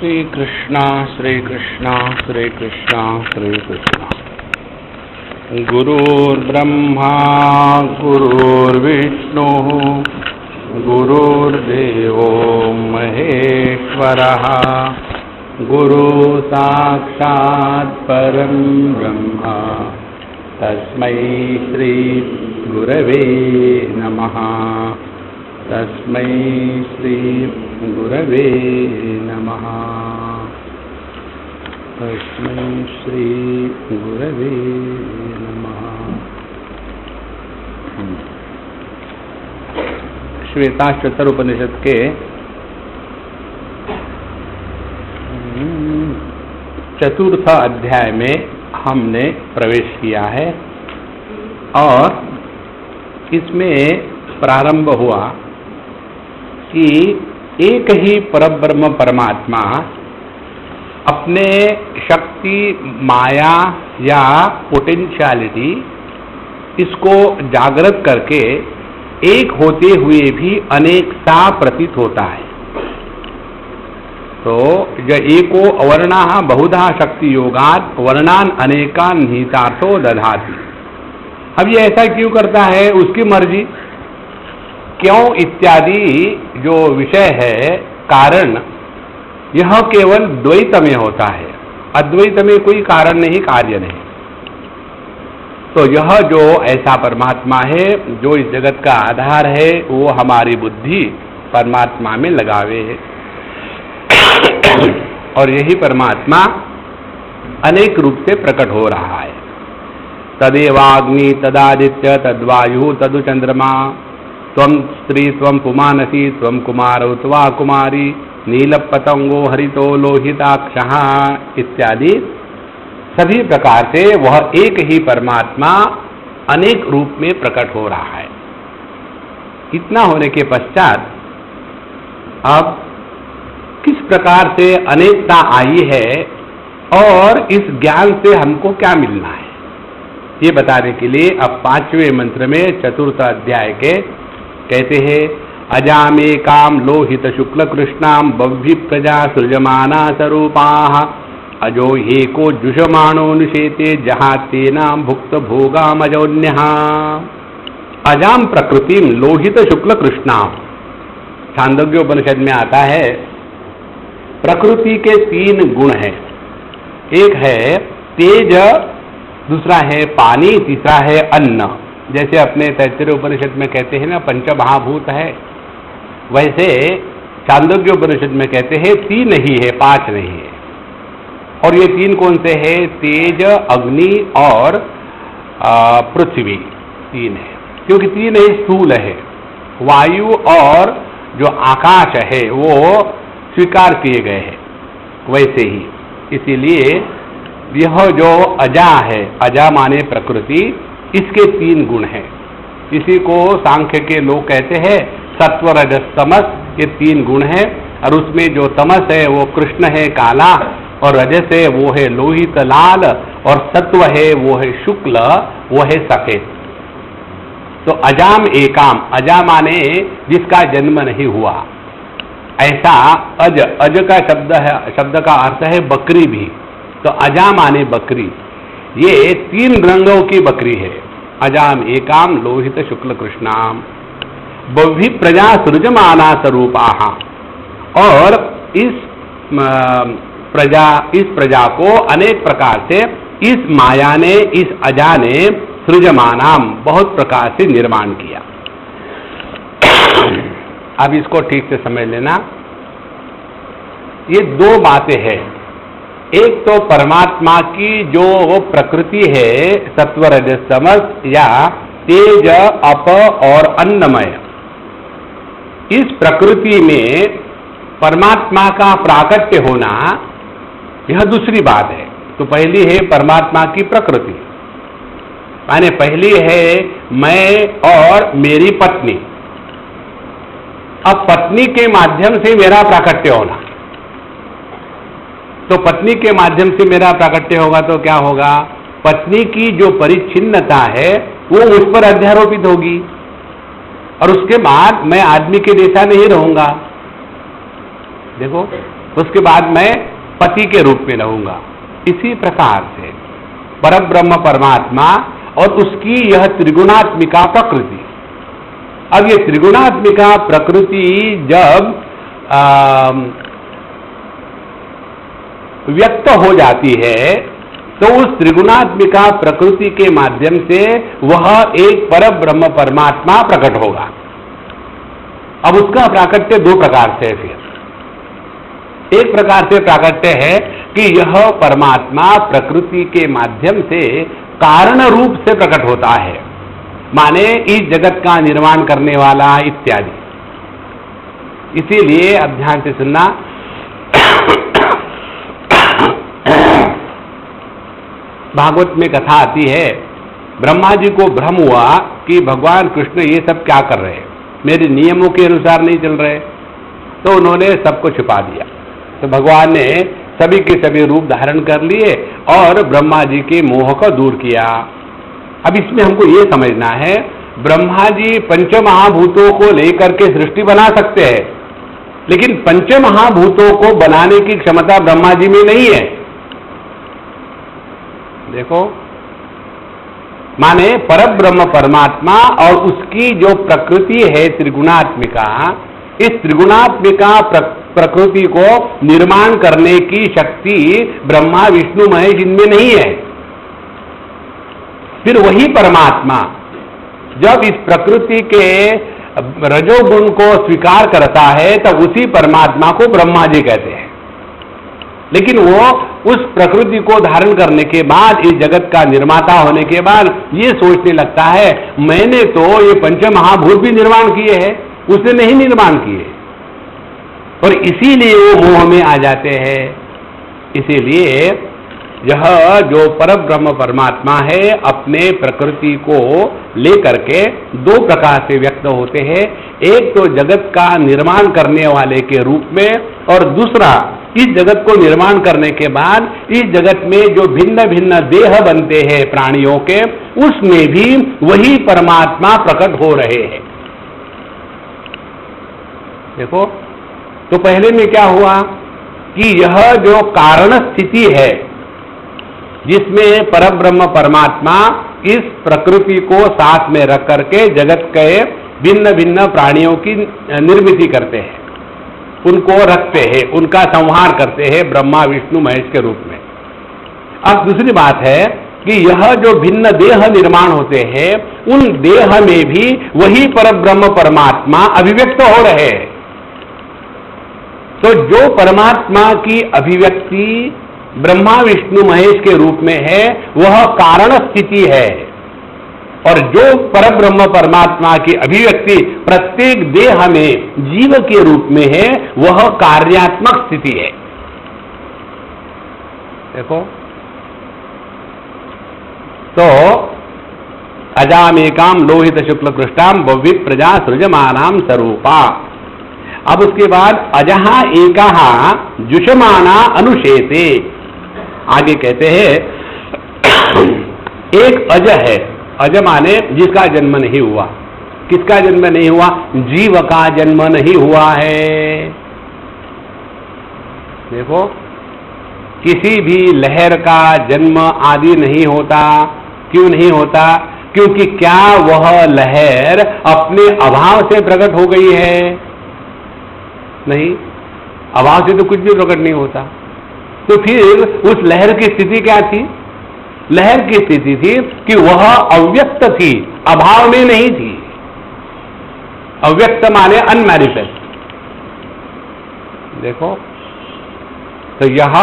श्री कृष्णा श्री कृष्णा श्री कृष्णा श्री कृष्णा। गुरुर्ब्रह्मा गुरुर्विष्णु गुरुर्देवो महेश्वरः गुरु साक्षात् परं ब्रह्म तस्मै श्री गुरवे नमः। तस्मै श्री गुरवे नमः। तस्मै श्री गुरवे नमः। श्वेताश्वतर उपनिषद के चतुर्थ अध्याय में हमने प्रवेश किया है और इसमें प्रारंभ हुआ कि एक ही परब्रह्म परमात्मा अपने शक्ति माया या पोटेंशियलिटी इसको जागृत करके एक होते हुए भी अनेक सा प्रतीत होता है। तो एको अवर्णा बहुधा शक्ति योगात वर्णान अनेकान निहितार्थो दधाति। अब ये ऐसा क्यों करता है, उसकी मर्जी, क्यों इत्यादि जो विषय है कारण, यह केवल द्वैत में होता है, अद्वैत में कोई कारण नहीं कार्य नहीं। तो यह जो ऐसा परमात्मा है जो इस जगत का आधार है, वो हमारी बुद्धि परमात्मा में लगावे है और यही परमात्मा अनेक रूप से प्रकट हो रहा है। तदेवाग्नि तदादित्य तद्वायु तदु चंद्रमा त्वं स्त्री त्वं पुमानसी त्वं कुमारो त्वा कुमारी नील पतंगो हरितो लोहिताक्षः इत्यादि सभी प्रकार से वह एक ही परमात्मा अनेक रूप में प्रकट हो रहा है। इतना होने के पश्चात अब किस प्रकार से अनेकता आई है और इस ज्ञान से हमको क्या मिलना है, ये बताने के लिए अब 5वें मंत्र में चतुर्थ अध्याय के कहते हैं अजामेकाम लोहित शुक्ल कृष्णाम बह्वी प्रजा सृजमाना स्वरूपाः अजो एको जुषमाणोनुशेते जहातेनाम भुक्त भोगाम अजोन्यः। अजाम प्रकृतिम लोहित शुक्ल कृष्णाम, छांदोग्योपनिषद में आता है प्रकृति के 3 गुण हैं। एक है तेज, दूसरा है पानी, तीसरा है अन्न। जैसे अपने तैत्तिरीय उपनिषद में कहते हैं ना पंचमहाभूत है, वैसे छांदोग्य उपनिषद में कहते हैं 3 ही है, 5 नहीं है। और ये 3 कौन से है? तेज, अग्नि और पृथ्वी 3 है, क्योंकि 3 ही स्थूल है। वायु और जो आकाश है वो स्वीकार किए गए हैं वैसे ही। इसीलिए यह जो अजा है, अजा माने प्रकृति, इसके 3 गुण हैं। इसी को सांख्य के लोग कहते हैं सत्व रजस तमस, ये 3 गुण हैं। और उसमें जो तमस है वो कृष्ण है काला, और रजस है वो है लोहित लाल, और सत्व है वो है शुक्ल, वो है सफेद। तो अजाम एकाम, अजा माने जिसका जन्म नहीं हुआ, ऐसा अज, अज का शब्द है, शब्द का अर्थ है बकरी भी। तो अजा माने बकरी, ये 3 रंगों की बकरी है। अजाम एकाम लोहित शुक्ल कृष्णाम बह्वी प्रजा सृजमाना स्वरूपाः, और इस प्रजा को अनेक प्रकार से इस माया ने, इस अजा ने सृजमानाम बहुत प्रकार से निर्माण किया। अब इसको ठीक से समझ लेना, ये 2 बातें हैं। एक तो परमात्मा की जो वो प्रकृति है सत्व रजस तमस या तेज अप और अन्नमय, इस प्रकृति में परमात्मा का प्राकट्य होना, यह दूसरी बात है। तो पहली है परमात्मा की प्रकृति, माने पहली है मैं और मेरी पत्नी। अब पत्नी के माध्यम से मेरा प्राकट्य होना, तो पत्नी के माध्यम से मेरा प्राकट्य होगा तो क्या होगा? पत्नी की जो परिच्छिन्नता है वो मुझ पर अध्यारोपित होगी, और उसके बाद मैं आदमी के जैसा नहीं रहूंगा। देखो उसके बाद मैं पति के रूप में रहूंगा। इसी प्रकार से परब्रह्म परमात्मा और उसकी यह त्रिगुणात्मिका प्रकृति, अब ये त्रिगुणात्मिका प्रकृति जब व्यक्त हो जाती है तो उस त्रिगुणात्मिका प्रकृति के माध्यम से वह एक परब्रह्म परमात्मा प्रकट होगा। अब उसका प्राकट्य दो प्रकार से है। फिर एक प्रकार से प्राकट्य है कि यह परमात्मा प्रकृति के माध्यम से कारण रूप से प्रकट होता है, माने इस जगत का निर्माण करने वाला इत्यादि। इसीलिए अब ध्यान से सुनना, भागवत में कथा आती है, ब्रह्मा जी को भ्रम हुआ कि भगवान कृष्ण ये सब क्या कर रहे हैं, मेरे नियमों के अनुसार नहीं चल रहे, तो उन्होंने सबको छिपा दिया। तो भगवान ने सभी के सभी रूप धारण कर लिए और ब्रह्मा जी के मोह को दूर किया। अब इसमें हमको ये समझना है, ब्रह्मा जी पंचमहाभूतों को लेकर के सृष्टि बना सकते हैं, लेकिन पंचमहाभूतों को बनाने की क्षमता ब्रह्मा जी में नहीं है। देखो, माने परब्रह्म परमात्मा और उसकी जो प्रकृति है त्रिगुणात्मिका, इस त्रिगुणात्मिका प्रकृति को निर्माण करने की शक्ति ब्रह्मा विष्णु महेश इनमें नहीं है। फिर वही परमात्मा जब इस प्रकृति के रजोगुण को स्वीकार करता है तब उसी परमात्मा को ब्रह्मा जी कहते हैं। लेकिन वो उस प्रकृति को धारण करने के बाद, इस जगत का निर्माता होने के बाद ये सोचने लगता है मैंने तो ये पंचमहाभूत भी निर्माण किए हैं, उसने नहीं निर्माण किए, और इसीलिए वो मोह में आ जाते हैं। इसीलिए यह जो परब्रह्म परमात्मा है अपने प्रकृति को लेकर के दो प्रकार से व्यक्त होते हैं, एक तो जगत का निर्माण करने वाले के रूप में, और दूसरा इस जगत को निर्माण करने के बाद इस जगत में जो भिन्न भिन्न देह बनते हैं प्राणियों के, उसमें भी वही परमात्मा प्रकट हो रहे हैं। देखो, तो पहले में क्या हुआ कि यह जो कारण स्थिति है जिसमें परब्रह्म परमात्मा इस प्रकृति को साथ में रख करके जगत के भिन्न भिन्न प्राणियों की निर्मिति करते हैं, उनको रखते हैं, उनका संहार करते हैं ब्रह्मा विष्णु महेश के रूप में। अब दूसरी बात है कि यह जो भिन्न देह निर्माण होते हैं उन देह में भी वही परब्रह्म परमात्मा अभिव्यक्त हो रहे हैं। तो जो परमात्मा की अभिव्यक्ति ब्रह्मा विष्णु महेश के रूप में है वह कारण स्थिति है, और जो परब्रह्म परमात्मा की अभिव्यक्ति प्रत्येक देह में जीव के रूप में है वह कार्यात्मक स्थिति है। देखो, तो अजामेकाम लोहित शुक्ल कृष्णाम बहुविध प्रजा सृजमानाम स्वरूपा। अब उसके बाद अजहा एकहा जुषमाना अनुशेते, आगे कहते हैं एक अज है, अज माने जिसका जन्म नहीं हुआ। किसका जन्म नहीं हुआ? जीव का जन्म नहीं हुआ है। देखो, किसी भी लहर का जन्म आदि नहीं होता। क्यों नहीं होता? क्योंकि क्या वह लहर अपने अभाव से प्रकट हो गई है? नहीं, अभाव से तो कुछ भी प्रकट नहीं होता। तो फिर उस लहर की स्थिति क्या थी? लहर की स्थिति थी कि वह अव्यक्त थी, अभाव में नहीं थी। अव्यक्त माने अनमैनिफेस्ट। देखो, तो यह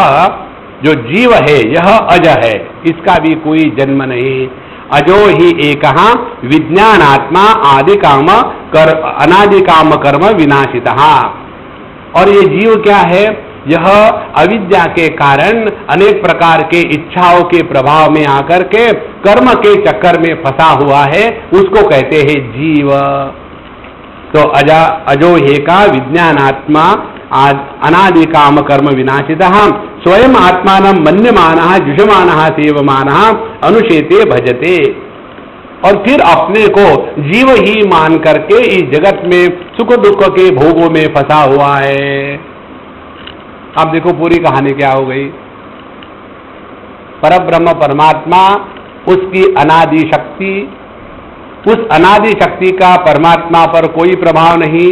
जो जीव है यह अज है, इसका भी कोई जन्म नहीं। अजो ही एकहा विज्ञानात्मा आदि काम कर अनादि काम कर्म विनाशितः। और ये जीव क्या है? यह अविद्या के कारण अनेक प्रकार के इच्छाओं के प्रभाव में आकर के कर्म के चक्कर में फंसा हुआ है, उसको कहते हैं जीव। तो अजो हे का विज्ञानात्मा अनादि काम कर्म विनाशितः स्वयं आत्मानं मन्यमानः जुषमानः सेवमानः अनुशेते भजते। और फिर अपने को जीव ही मान करके इस जगत में सुख दुख के भोगों में फंसा हुआ है। अब देखो पूरी कहानी क्या हो गई। परब्रह्म परमात्मा, उसकी अनादि शक्ति, उस अनादि शक्ति का परमात्मा पर कोई प्रभाव नहीं।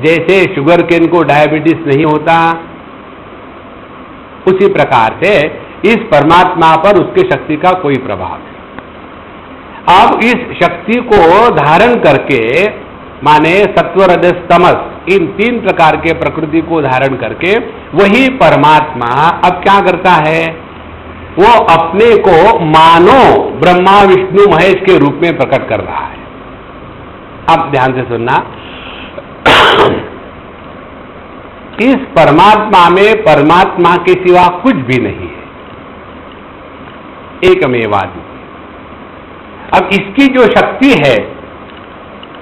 जैसे शुगर केन को डायबिटीज नहीं होता, उसी प्रकार से इस परमात्मा पर उसके शक्ति का कोई प्रभाव नहीं। अब इस शक्ति को धारण करके, माने सत्व रजस तमस, इन 3 प्रकार के प्रकृति को धारण करके वही परमात्मा अब क्या करता है, वो अपने को मानो ब्रह्मा विष्णु महेश के रूप में प्रकट कर रहा है। अब ध्यान से सुनना, इस परमात्मा में परमात्मा के सिवा कुछ भी नहीं है, एकमेवाद्वितीय। अब इसकी जो शक्ति है,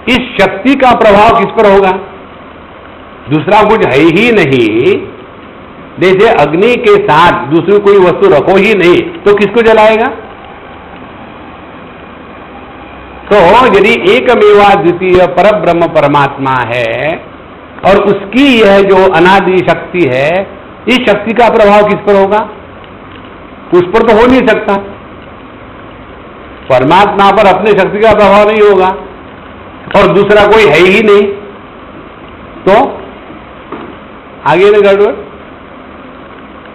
इस शक्ति का प्रभाव किस पर होगा? दूसरा कुछ है ही नहीं। जैसे अग्नि के साथ दूसरी कोई वस्तु रखो ही नहीं तो किसको जलाएगा? तो यदि एकमेवाद्वितीय परब्रह्म परमात्मा है और उसकी यह जो अनादि शक्ति है, इस शक्ति का प्रभाव किस पर होगा? उस पर तो हो नहीं सकता। परमात्मा पर अपने शक्ति का प्रभाव नहीं होगा और दूसरा कोई है ही नहीं, तो आगे न गड़बड़।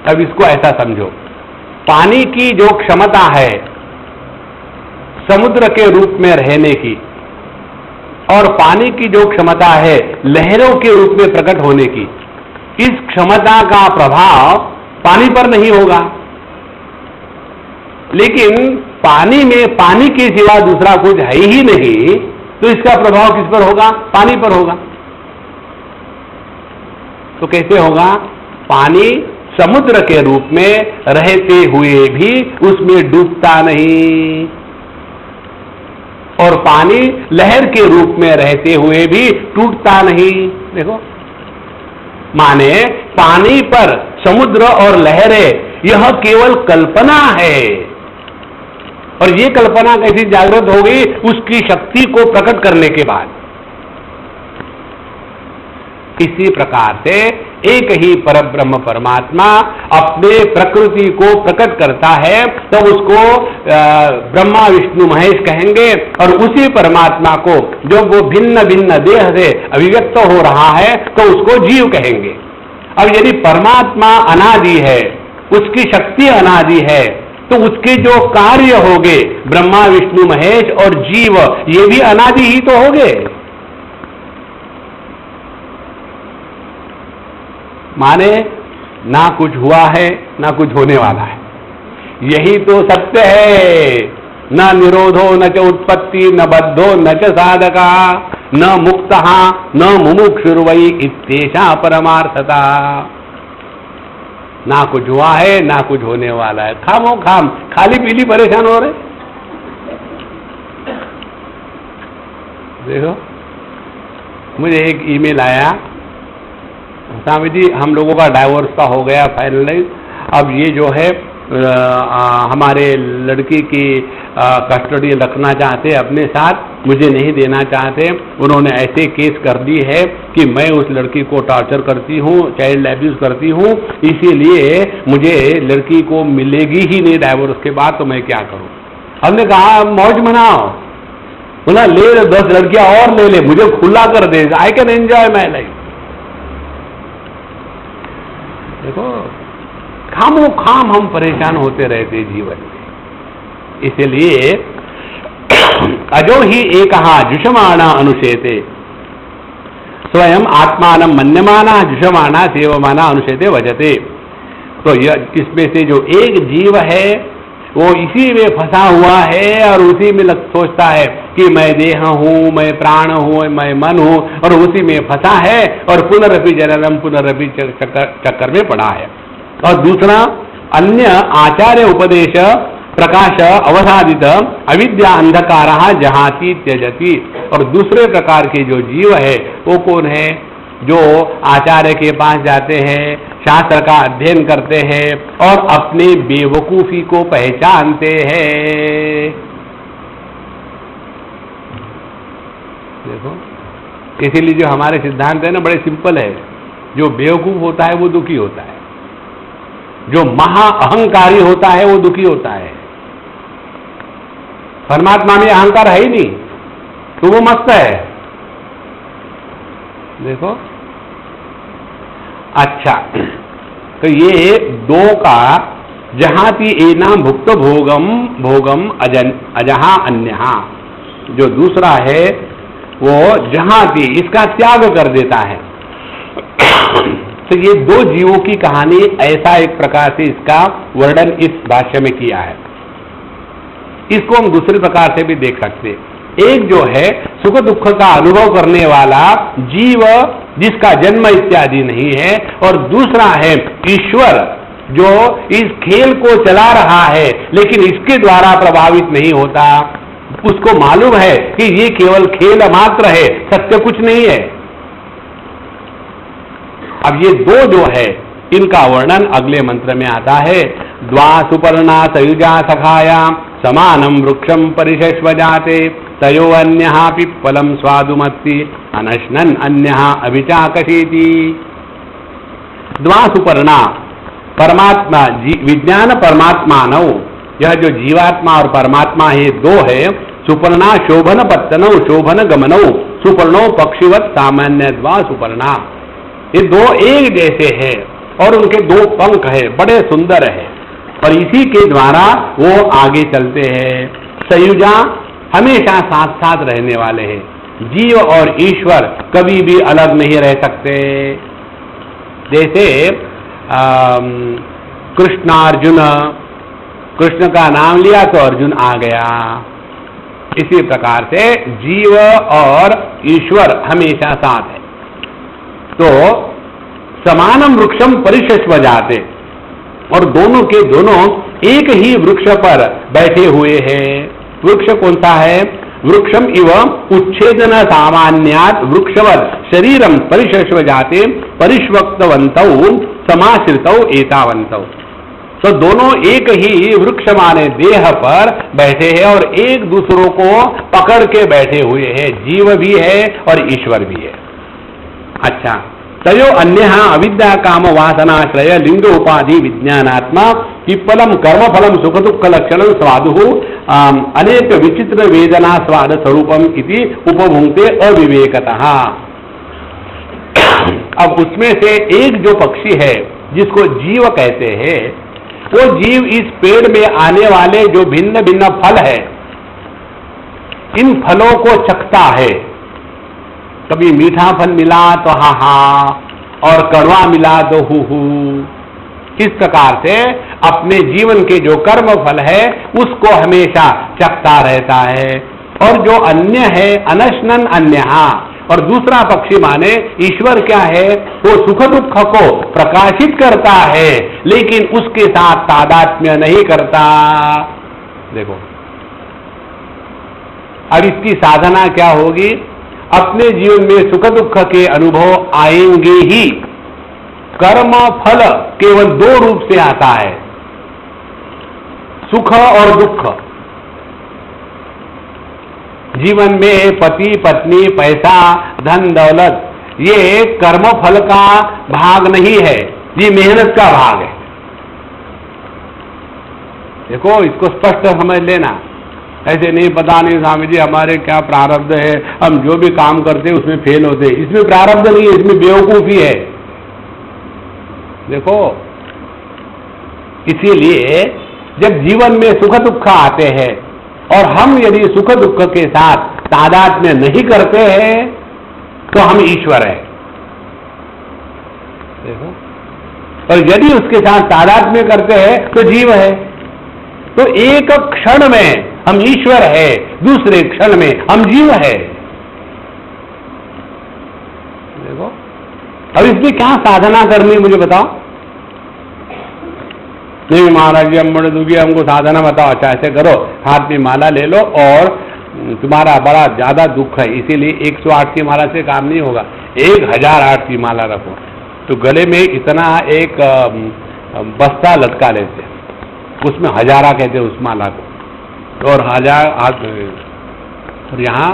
अब इसको ऐसा समझो, पानी की जो क्षमता है समुद्र के रूप में रहने की, और पानी की जो क्षमता है लहरों के रूप में प्रकट होने की, इस क्षमता का प्रभाव पानी पर नहीं होगा। लेकिन पानी में पानी के सिवा दूसरा कुछ है ही नहीं, तो इसका प्रभाव किस पर होगा? पानी पर होगा। तो कैसे होगा? पानी समुद्र के रूप में रहते हुए भी उसमें डूबता नहीं, और पानी लहर के रूप में रहते हुए भी टूटता नहीं। देखो, माने पानी पर समुद्र और लहरें यह केवल कल्पना है, और ये कल्पना कैसी जागृत हो गई? उसकी शक्ति को प्रकट करने के बाद। इसी प्रकार से एक ही परब्रह्म परमात्मा अपने प्रकृति को प्रकट करता है, तो उसको ब्रह्मा विष्णु महेश कहेंगे, और उसी परमात्मा को जो वो भिन्न भिन्न देह से अभिव्यक्त हो रहा है तो उसको जीव कहेंगे। अब यदि परमात्मा अनादि है, उसकी शक्ति अनादि है, तो उसके जो कार्य होंगे ब्रह्मा विष्णु महेश और जीव, ये भी अनादि ही तो होंगे। माने ना कुछ हुआ है ना कुछ होने वाला है, यही तो सत्य है। न निरोधो न च उत्पत्ति न बद्धो न च साधका न मुक्तः न मुमुक्षुर्वै इत्येषा परमार्थता। ना कुछ हुआ है ना कुछ होने वाला है, खामो खाम खाली पीली परेशान हो रहे। देखो, मुझे एक ईमेल आया, स्वामी जी हम लोगों का डाइवोर्स का हो गया फाइनलाइज, अब ये जो है हमारे लड़की की कस्टडी रखना चाहते अपने साथ, मुझे नहीं देना चाहते। उन्होंने ऐसे केस कर दी है कि मैं उस लड़की को टॉर्चर करती हूँ, चाइल्ड अब्यूज करती हूँ, इसीलिए मुझे लड़की को मिलेगी ही नहीं डाइवोर्स के बाद, तो मैं क्या करूँ? हमने कहा मौज मनाओ, बोला ले 10 लड़कियां और ले ले, मुझे खुला कर दे, I can enjoy my life. देखो, खामो खाम हम परेशान होते रहते जीवन में। इसलिए अजो ही एकहा जुषमाणा अनुशेते, स्वयं आत्मान मन्यमाना जुषमाणा सेवमाना अनुशेते वजते। तो यह इसमें से जो एक जीव है वो इसी में फंसा हुआ है और उसी में सोचता है कि मैं देह हूं, मैं प्राण हूं, मैं मन हूं, और उसी में फंसा है और पुनरपि जननम पुनरपि चक्कर में पड़ा है। और दूसरा, अन्य आचार्य उपदेश प्रकाश अवसादित अविद्या अंधकार जहाती त्यजती। और दूसरे प्रकार के जो जीव है वो कौन है? जो आचार्य के पास जाते हैं, शास्त्र का अध्ययन करते हैं और अपनी बेवकूफी को पहचानते हैं। देखो, इसीलिए जो हमारे सिद्धांत है ना, बड़े सिंपल है। जो बेवकूफ होता है वो दुखी होता है, जो महा अहंकारी होता है वो दुखी होता है। परमात्मा में अहंकार है ही नहीं तो वो मस्त है। देखो, अच्छा, तो ये दो का जहाती एनाम भुक्त भोगम भोगम अजहा अन्यहा, जो दूसरा है वो जहाती, इसका त्याग कर देता है। तो ये दो जीवों की कहानी ऐसा एक प्रकार से इसका वर्णन इस भाष्य में किया है। इसको हम दूसरे प्रकार से भी देख सकते हैं। एक जो है सुख दुख का अनुभव करने वाला जीव जिसका जन्म इत्यादि नहीं है, और दूसरा है ईश्वर जो इस खेल को चला रहा है लेकिन इसके द्वारा प्रभावित नहीं होता। उसको मालूम है कि ये केवल खेल मात्र है, सत्य कुछ नहीं है। अब ये दो जो है इनका वर्णन अगले मंत्र में आता है। द्वा सुपर्णा सयुजा सखाया समानम वृक्षम परिशस्व जाते तयो अन्यहा पिप्पलम स्वादुमत्ति अनश्नन अन्यहा अभिचाकशीति। द्वा सुपर्णा, परमात्मा विज्ञान परमात्मानौ, यह जो जीवात्मा और परमात्मा है दो है। सुपर्णा शोभन पत्तनौ शोभन गमनौ सुपर्णो पक्षीवत सामान्य द्वा सुपर्णा, ये दो एक जैसे हैं और उनके दो पंख है, बड़े सुंदर है, और इसी के द्वारा वो आगे चलते हैं। सयुजा, हमेशा साथ साथ रहने वाले हैं। जीव और ईश्वर कभी भी अलग नहीं रह सकते। जैसे कृष्णार्जुन, कृष्ण का नाम लिया तो अर्जुन आ गया। इसी प्रकार से जीव और ईश्वर हमेशा साथ है। तो समानम वृक्षम परिशस्व जाते, और दोनों के दोनों एक ही वृक्ष पर बैठे हुए हैं। वृक्ष कौन सा है? वृक्षम इव उच्छेदन सामान्यात वृक्षवत शरीरम परिशस्व जाते परिष्वक्तवन्तौ समाश्रितौ एतावन्तौ। तो दोनों एक ही वृक्ष माने देह पर बैठे हैं और एक दूसरों को पकड़ के बैठे हुए हैं। जीव भी है और ईश्वर भी है। अच्छा, तयो अन्य अविद्या काम वासनाश्रय लिंग उपाधि विज्ञानात्मा पिप्पलम कर्मफलम सुख दुख लक्षण स्वादु अनेक विचित्र वेदना स्वाद स्वरूपम इति उपभुंक्ते अविवेकतः। अब उसमें से एक जो पक्षी है जिसको जीव कहते हैं, वो जीव इस पेड़ में आने वाले जो भिन्न भिन्न फल है, इन फलों को चखता है। कभी मीठा फल मिला तो हा हा, और कड़वा मिला तो हु हु। इस प्रकार से अपने जीवन के जो कर्म फल है उसको हमेशा चखता रहता है। और जो अन्य है अनश्नन अन्यहा, और दूसरा पक्षी माने ईश्वर क्या है? वो सुख दुख को प्रकाशित करता है लेकिन उसके साथ तादात्म्य नहीं करता। देखो, अब इसकी साधना क्या होगी? अपने जीवन में सुख दुख के अनुभव आएंगे ही। कर्म फल केवल दो रूप से आता है, सुख और दुख। जीवन में पति पत्नी पैसा धन दौलत ये कर्म फल का भाग नहीं है, ये मेहनत का भाग है। देखो, इसको स्पष्ट समझ लेना। ऐसे नहीं पता नहीं स्वामी जी हमारे क्या प्रारब्ध है, हम जो भी काम करते हैं उसमें फेल होते हैं। इसमें प्रारब्ध नहीं है, इसमें बेवकूफी है। देखो, इसीलिए जब जीवन में सुख दुख आते हैं और हम यदि सुख दुख के साथ तादात्म्य नहीं करते हैं तो हम ईश्वर है। देखो, और यदि उसके साथ तादात्म्य करते हैं तो जीव है। तो एक क्षण में हम ईश्वर है, दूसरे क्षण में हम जीव है। देखो, अब इसमें क्या साधना करनी मुझे बताओ। नहीं महाराज जी हम बड़े दुखी, हमको साधना बताओ। अच्छा, ऐसे करो, हाथ में माला ले लो और तुम्हारा बड़ा ज्यादा दुख है इसीलिए 108 की माला से काम नहीं होगा, 1008 की माला रखो। तो गले में इतना एक बस्ता लटका लेते, उसमें हजारा कहते हैं उस माला को, और हजार और यहाँ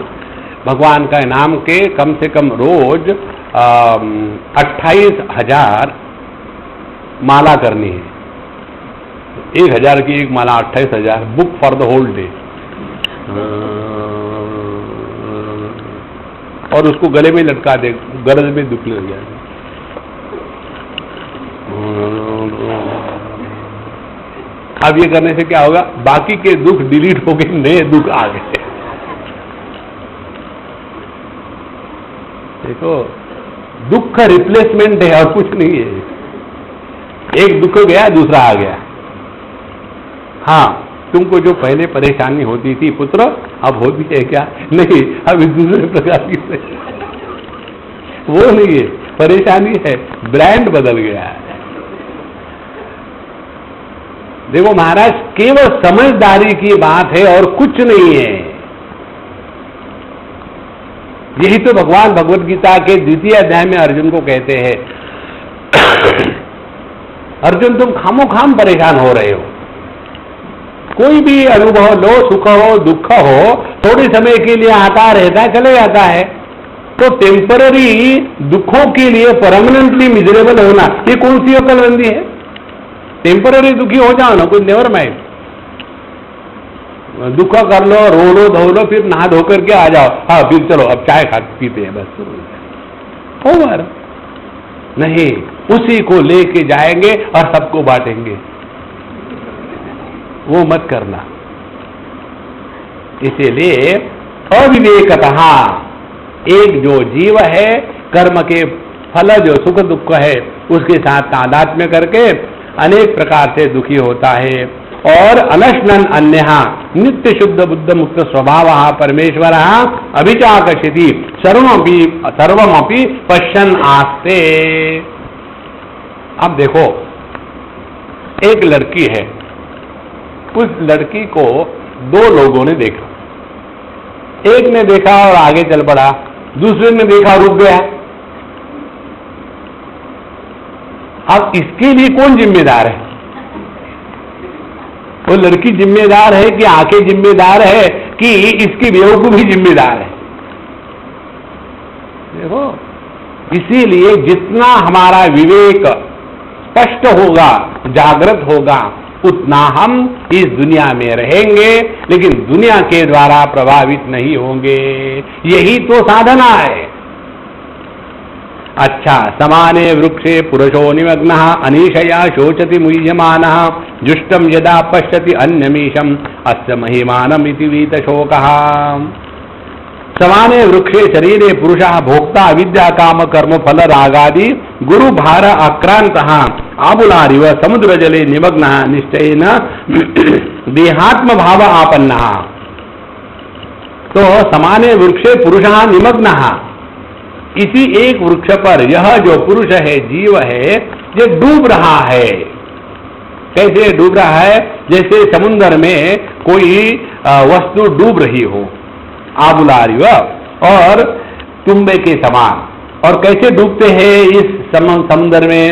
भगवान का नाम के कम से कम रोज 28,000 माला करनी है। 1,000 की एक माला 28,000, book for the whole day. और उसको गले में लटका दे, गरज में दुख लग जाए। अब ये करने से क्या होगा, बाकी के दुख डिलीट हो गए, नए दुख आ गए। देखो, दुख का रिप्लेसमेंट है और कुछ नहीं है। एक दुख गया, दूसरा आ गया। हाँ, तुमको जो पहले परेशानी होती थी पुत्र, अब होती है क्या? नहीं, अब दूसरे प्रकार की वो नहीं है, परेशानी है, ब्रांड बदल गया है। देखो महाराज, केवल समझदारी की बात है और कुछ नहीं है। यही तो भगवान भगवद गीता के 2 अध्याय में अर्जुन को कहते हैं, अर्जुन तुम खामोखाम परेशान हो रहे हो। कोई भी अनुभव लो, सुख हो दुख हो, थोड़े समय के लिए आता रहता है, चले जाता है। तो टेम्पररी दुखों के लिए परमानेंटली मिजरेबल होना, ये कौन सी अकलमंदी है? टेम्पररी दुखी हो जाओ ना, कोई नेवर माइंड। दुख कर लो, रो लो, धो लो, फिर नहा धो करके आ जाओ। हाँ, फिर चलो अब चाय खा पीते हैं, बस ओवर। नहीं, उसी को लेके जाएंगे और सबको बांटेंगे, वो मत करना। इसीलिए अविवेकतः एक जो जीव है, कर्म के फल जो सुख दुख है उसके साथ तादात्म्य करके अनेक प्रकार से दुखी होता है। और अनश्नन अन्यः नित्य शुद्ध बुद्ध मुक्त स्वभाव परमेश्वर अभिचाकर्षति सर्वमपि पश्यन् आस्ते। अब देखो, एक लड़की है, उस लड़की को 2 लोगों ने देखा। एक ने देखा और आगे चल पड़ा, दूसरे ने देखा रुक गया। अब इसके लिए कौन जिम्मेदार है? वो लड़की जिम्मेदार है कि आंखें जिम्मेदार है कि इसकी बेवकूफी जिम्मेदार है? देखो, इसीलिए जितना हमारा विवेक स्पष्ट होगा, जागृत होगा, उतना हम इस दुनिया में रहेंगे, लेकिन दुनिया के द्वारा प्रभावित नहीं होंगे। यही तो साधना है। अच्छा, समाने वृक्षे पुरुषो निमग्नः अनीशया शोचति मुह्यमानः जुष्टं यदा पश्यति अन्यमीशम् अस्य महिमानमिति वीतशोकः। समाने वृक्षे शरीरे पुरुषः भोक्ता अविद्या काम कर्म फल रागादि गुरु भार आक्रांतः आबुलारिव समुद्र जले निमग्नः निश्चयेन देहात्म भाव आपन्नः। तो समाने वृक्षे पुरुषः निमग्नः, इसी एक वृक्ष पर यह जो पुरुष है, जीव है, ये डूब रहा है। कैसे डूब रहा है? जैसे समुद्र में कोई वस्तु डूब रही हो, आबुलारिव और तुम्बे के समान। और कैसे डूबते हैं इस समुद्र में?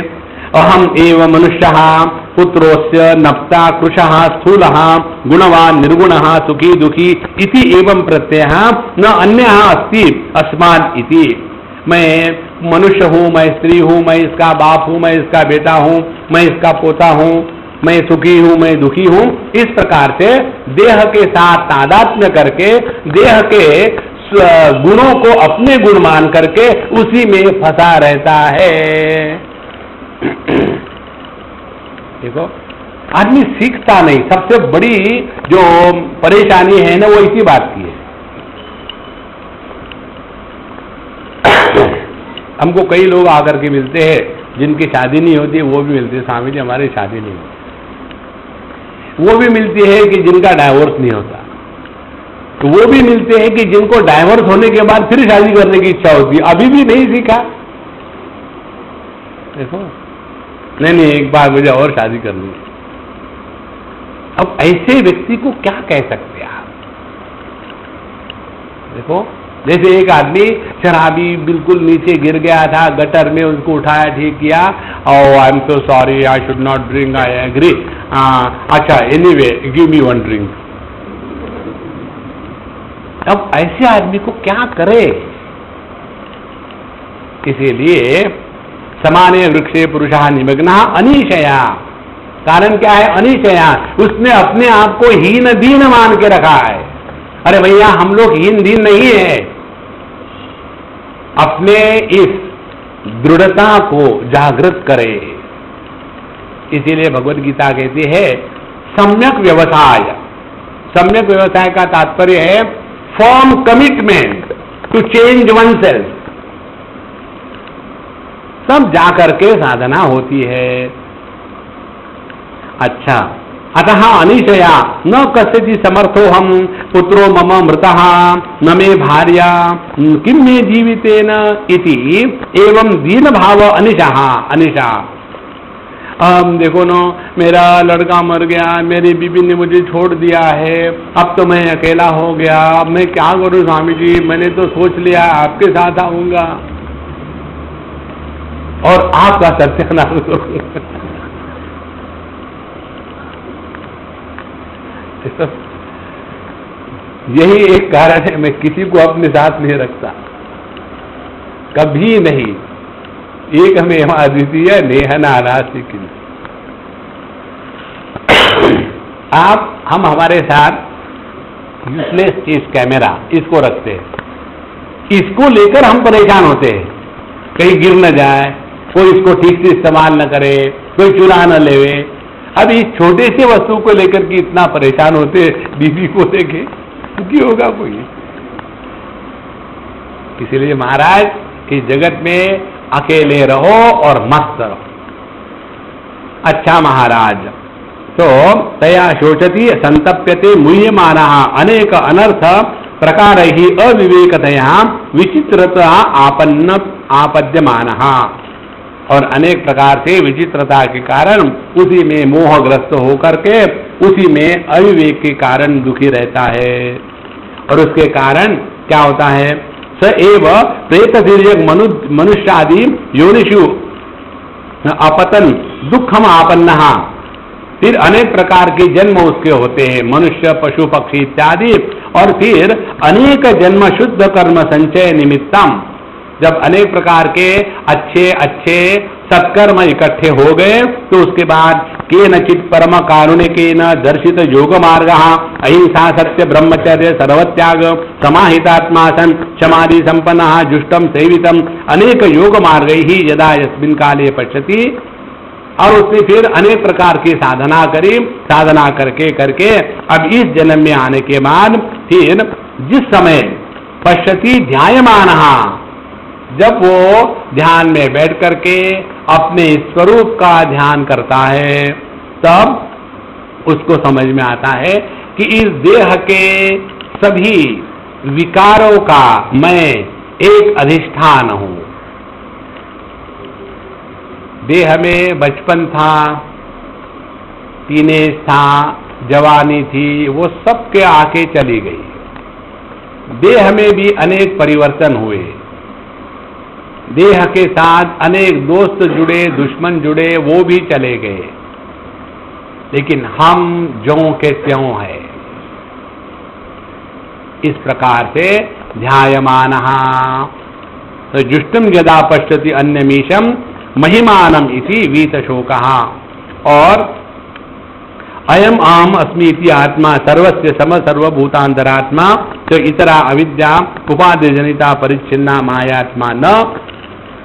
अहम एव मनुष्यः पुत्रोस्य नप्ता कृशः स्थूलः गुणवान निर्गुणः सुखी दुखी इति एवं प्रत्ययः न अन्यः अस्ति अस्मान् इति। मैं मनुष्य हूँ, मैं स्त्री हूँ, मैं इसका बाप हूँ, मैं इसका बेटा हूँ, मैं इसका पोता हूँ, मैं सुखी हूँ, मैं दुखी हूँ। इस प्रकार से देह के साथ तादात्म्य करके देह के गुणों को अपने गुण मान करके उसी में फंसा रहता है। देखो, आदमी सीखता नहीं। सबसे बड़ी जो परेशानी है ना, वो इसी बात की है। हमको कई लोग आकर के मिलते हैं जिनकी शादी नहीं होती, वो भी मिलते हैं, स्वामी जी हमारी शादी नहीं होती। वो भी मिलती है कि जिनका डाइवोर्स नहीं होता। तो वो भी मिलते हैं कि जिनको डाइवोर्स होने के बाद फिर शादी करने की इच्छा होती है, अभी भी नहीं सीखा। देखो, नहीं एक बार मुझे और शादी करनी है। अब ऐसे व्यक्ति को क्या कह सकते हैं आप? देखो, जैसे एक आदमी शराबी बिल्कुल नीचे गिर गया था गटर में, उसको उठाया, ठीक किया, और I am so sorry, I should not drink, I agree, अच्छा एनीवे गिव मी 1 ड्रिंक। अब ऐसे आदमी को क्या करे? इसीलिए समाने वृक्षे पुरुषः निमग्नः अनिशया। कारण क्या है? अनिशया, उसने अपने आप को हीन दीन मान के रखा है। अरे भैया, हम लोग हीन दीन नहीं है। अपने इस दृढ़ता को जागृत करे। इसीलिए भगवद गीता कहती है सम्यक व्यवसाय। सम्यक व्यवसाय का तात्पर्य है form commitment to change oneself. सब जाकर के साधना होती है। अच्छा, अतः अनिशया न कस्यचि समर्थो हम पुत्रो मम मृतः न मे भार्या किम मे जीवितेन इति एवं दीन भाव अनिशा। देखो ना, मेरा लड़का मर गया, मेरी बीबी ने मुझे छोड़ दिया है, अब तो मैं अकेला हो गया, अब मैं क्या करूं स्वामी जी? मैंने तो सोच लिया आपके साथ आऊंगा और आपका सत्यानाश करूंगा। यही एक कारण है मैं किसी को अपने साथ नहीं रखता, कभी नहीं। एक हमें द्वितीय नेह नारासी की। हम हमारे साथ यूजलेस चीज कैमरा इसको रखते हैं, इसको लेकर हम परेशान होते हैं, कहीं गिर न जाए, कोई इसको ठीक से इस्तेमाल न करे, कोई चुरा न लेवे। अब इस छोटे से वस्तु को लेकर के इतना परेशान होते, बीवी को देखे दुखी होगा कोई। इसीलिए महाराज इस जगत में अकेले रहो और मस्त रहो। अच्छा महाराज, तो तया शोचती संतप्यते मुह्यमानः अनेक अनर्थ प्रकार ही अविवेकतया विचित्रता आपद्यमानः। और अनेक प्रकार से विचित्रता के कारण उसी में मोहग्रस्त होकर के उसी में अविवेक के कारण दुखी रहता है। और उसके कारण क्या होता है? स एव प्रेत मनुष्यादि योनिषु अपतन दुखम आपन्नः। फिर अनेक प्रकार के जन्म उसके होते हैं, मनुष्य पशु पक्षी इत्यादि। और फिर अनेक जन्म शुद्ध कर्म संचय निमित्तम, जब अनेक प्रकार के अच्छे अच्छे सत्कर्म इकट्ठे हो गए तो उसके बाद केनचित् परम कारुणिकेन दर्शित योग मार्ग अहिंसा सत्य ब्रह्मचर्य सर्वत्याग समाहितात्मा सन क्षमादि संपन्न जुष्टम सेवितम अनेक योग मार्ग ही यदा यस्मिन् काले पश्यति। और उसने फिर अनेक प्रकार की साधना करी, साधना करके करके अब इस जन्म में आने के बाद फिर जिस समय पश्यति ध्यायमानः, जब वो ध्यान में बैठ करके अपने स्वरूप का ध्यान करता है, तब उसको समझ में आता है कि इस देह के सभी विकारों का मैं एक अधिष्ठान हूं। देह में बचपन था, टीनेज था, जवानी थी, वो सब के आके चली गई। देह में भी अनेक परिवर्तन हुए, देह के साथ अनेक दोस्त जुड़े, दुश्मन जुड़े, वो भी चले गए, लेकिन हम ज्यों के त्यों है। इस प्रकार से ध्यायमानः तो जुष्टम यदा पश्यति अन्यमीशम महिमानम इति वीतशोकः। और अयम अहम अस्मि इति आत्मा सर्वस्य सम सर्वभूतांतरात्मा तो इतरा अविद्या उपाधि जनिता परिच्छिन्ना मायात्मा न।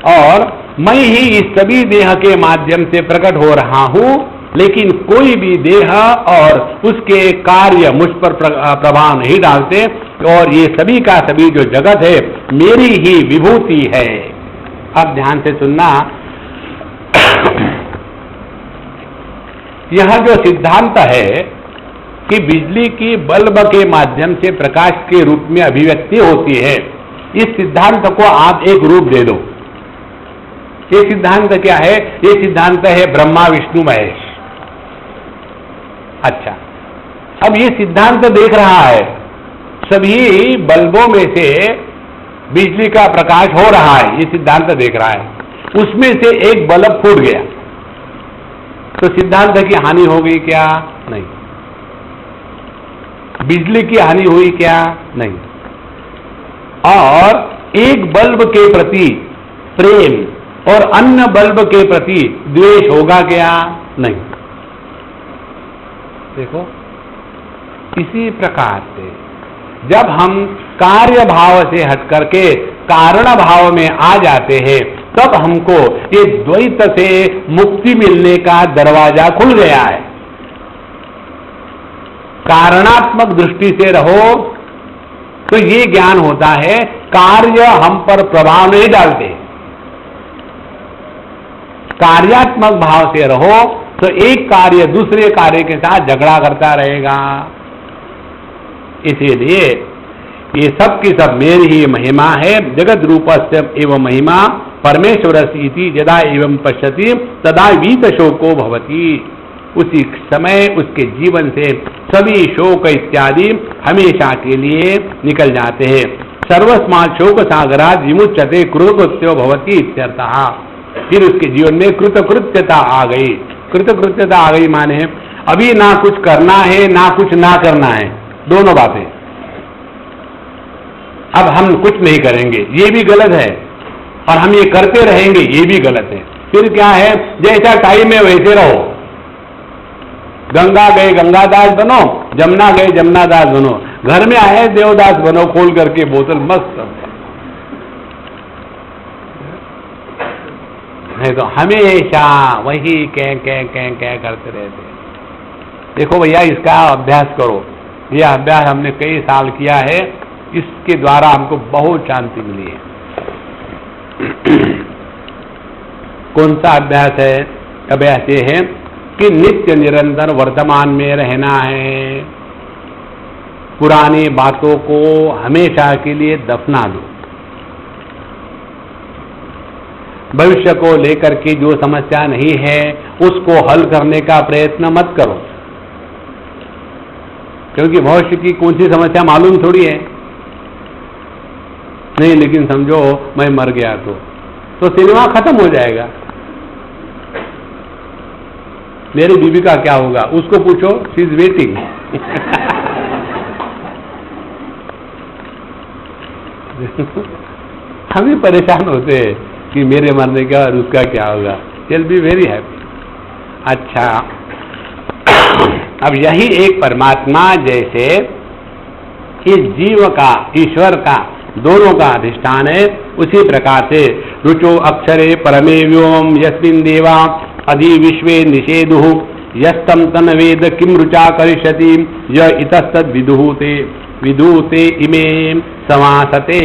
और मैं ही इस सभी देह के माध्यम से प्रकट हो रहा हूं, लेकिन कोई भी देह और उसके कार्य मुझ पर प्रभाव नहीं डालते। और ये सभी का सभी जो जगत है मेरी ही विभूति है। अब ध्यान से सुनना, यह जो सिद्धांत है कि बिजली की बल्ब के माध्यम से प्रकाश के रूप में अभिव्यक्ति होती है, इस सिद्धांत को आप एक रूप दे दो। ये सिद्धांत क्या है? ये सिद्धांत है ब्रह्मा विष्णु महेश। अच्छा, अब ये सिद्धांत देख रहा है सभी बल्बों में से बिजली का प्रकाश हो रहा है, ये सिद्धांत देख रहा है। उसमें से एक बल्ब फूट गया तो सिद्धांत की हानि हो गई क्या? नहीं। बिजली की हानि हुई क्या? नहीं। और एक बल्ब के प्रति प्रेम और अन्न बल्ब के प्रति द्वेष होगा क्या? नहीं। देखो, इसी प्रकार से जब हम कार्य भाव से हट करके कारण भाव में आ जाते हैं, तब हमको ये द्वैत से मुक्ति मिलने का दरवाजा खुल गया है। कारणात्मक दृष्टि से रहो तो ये ज्ञान होता है, कार्य हम पर प्रभाव नहीं डालते। कार्यात्मक भाव से रहो तो एक कार्य दूसरे कार्य के साथ झगड़ा करता रहेगा। इसीलिए ये सब की सब मेरी ही महिमा है। जगत रूपस्य एवं महिमा परमेश्वरस्य इति यदा एवं पश्यति तदा वीत शोको भवति। उसी समय उसके जीवन से सभी शोक इत्यादि हमेशा के लिए निकल जाते हैं। सर्वस्मात् शोक सागरात् विमुच्यते कृतकृत्यो भवति इत्यर्थः। फिर उसके जीवन में कृतकृत्यता आ गई। कृतकृत्यता आ गई माने अभी ना कुछ करना है ना कुछ ना करना है, दोनों बातें। अब हम कुछ नहीं करेंगे, ये भी गलत है, और हम ये करते रहेंगे, ये भी गलत है। फिर क्या है, जैसा टाइम है वैसे रहो। गंगा गए गंगादास बनो, जमुना गए जमुनादास बनो, घर में आए देवदास बनो, खोल करके बोतल मस्त। नहीं तो हमेशा वही कह करते रहते। देखो भैया, इसका अभ्यास करो। यह अभ्यास हमने कई साल किया है, इसके द्वारा हमको बहुत शांति मिली है। कौन सा अभ्यास है? अभ्यास ये है कि नित्य निरंतर वर्तमान में रहना है। पुरानी बातों को हमेशा के लिए दफना दो। भविष्य को लेकर के जो समस्या नहीं है उसको हल करने का प्रयत्न मत करो, क्योंकि भविष्य की कौन सी समस्या मालूम थोड़ी है। नहीं, लेकिन समझो मैं मर गया तो सिनेमा खत्म हो जाएगा। मेरी बीवी का क्या होगा, उसको पूछो, शी इज वेटिंग। हम भी परेशान होते हैं कि मेरे मरने के बाद उसका क्या होगा। Will be very happy. अच्छा, अब यही एक परमात्मा जैसे इस जीव का ईश्वर का दोनों का अधिष्ठान है, उसी प्रकार से रुचो अक्षरे परमे व्योम यस्मिन् देवा अधि विश्वे निषेधुः यस्तम तन वेद किम रुचा करिष्यति य इतस्तद विदुते इमे समासते।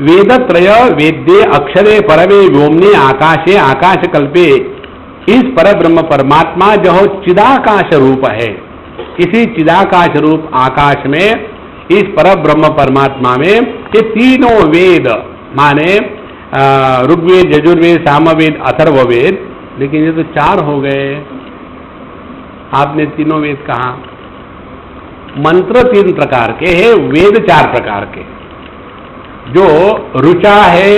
वेदत्रय वेद्ये अक्षरे परमे व्योमने आकाशे आकाशकल्पे। इस परब्रह्म परमात्मा जो चिदाकाश रूप है, इसी चिदाकाश रूप आकाश में, इस परब्रह्म परमात्मा में ये तीनों वेद माने ऋग्वेद, यजुर्वेद, सामवेद, अथर्ववेद, लेकिन ये तो चार हो गए। आपने तीनों वेद कहा। मंत्र तीन प्रकार के हैं, वेद चार प्रकार के। जो रुचा है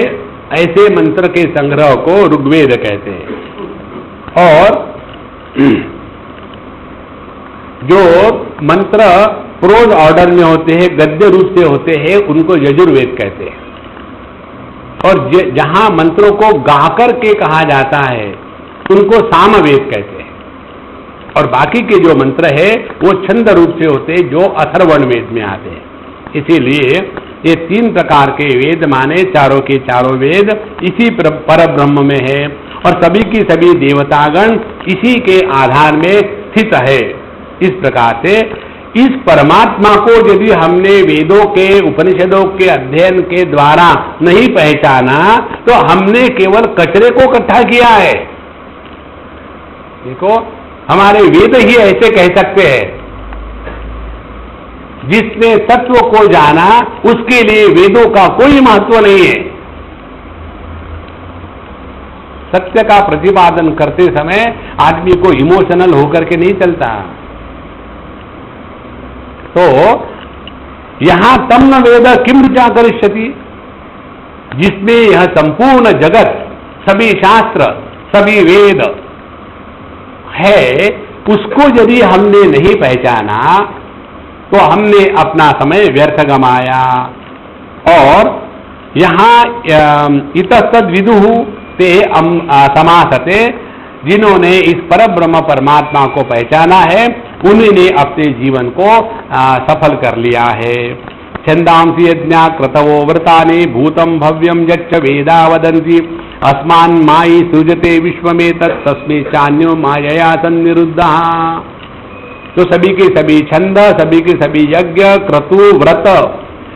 ऐसे मंत्र के संग्रह को ऋग्वेद कहते हैं, और जो मंत्र प्रोज ऑर्डर में होते हैं, गद्य रूप से होते हैं, उनको यजुर्वेद कहते हैं। और जहां मंत्रों को गाकर के कहा जाता है उनको सामवेद कहते हैं। और बाकी के जो मंत्र है वो छंद रूप से होते हैं, जो अथर्वण वेद में आते हैं। इसीलिए ये तीन प्रकार के वेद माने चारों के चारों वेद इसी परब्रह्म में है, और सभी की सभी देवतागण इसी के आधार में स्थित है। इस प्रकार से इस परमात्मा को यदि हमने वेदों के उपनिषदों के अध्ययन के द्वारा नहीं पहचाना तो हमने केवल कचरे को इकट्ठा किया है। देखो, हमारे वेद ही ऐसे कह सकते हैं, जिसने तत्व को जाना उसके लिए वेदों का कोई महत्व नहीं है। सत्य का प्रतिपादन करते समय आदमी को इमोशनल होकर के नहीं चलता। तो यहां तम न वेद किम ऋचा करिष्यति, जिसमें यह संपूर्ण जगत, सभी शास्त्र, सभी वेद है, उसको यदि हमने नहीं पहचाना तो हमने अपना समय व्यर्थ गमाया। और यहाँ इतस्तद विदुः ते समासते, जिन्होंने इस परब्रह्म परमात्मा को पहचाना है उन्होंने अपने जीवन को सफल कर लिया है। छंदांसी यज्ञा क्रतवो व्रतानि भूतम भव्यम यच्च वेदा वदन्ति अस्मान् मायि सृजते विश्वमेतत् तस्मै चान्यो मायया सन्निरुद्धः। तो सभी के सभी छंद, सभी के सभी यज्ञ, क्रतु, व्रत,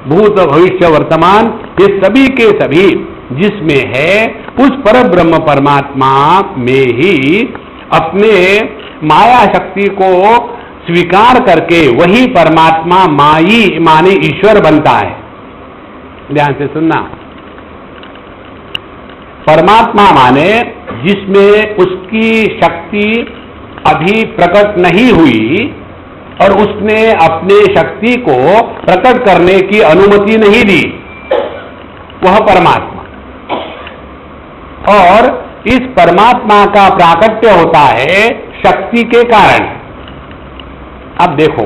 भूत भविष्य वर्तमान, ये सभी के सभी जिसमें है उस परब्रह्म परमात्मा में ही अपने माया शक्ति को स्वीकार करके वही परमात्मा माई माने ईश्वर बनता है। ध्यान से सुनना, परमात्मा माने जिसमें उसकी शक्ति अभी प्रकट नहीं हुई और उसने अपने शक्ति को प्रकट करने की अनुमति नहीं दी, वह परमात्मा। और इस परमात्मा का प्राकट्य होता है शक्ति के कारण। अब देखो,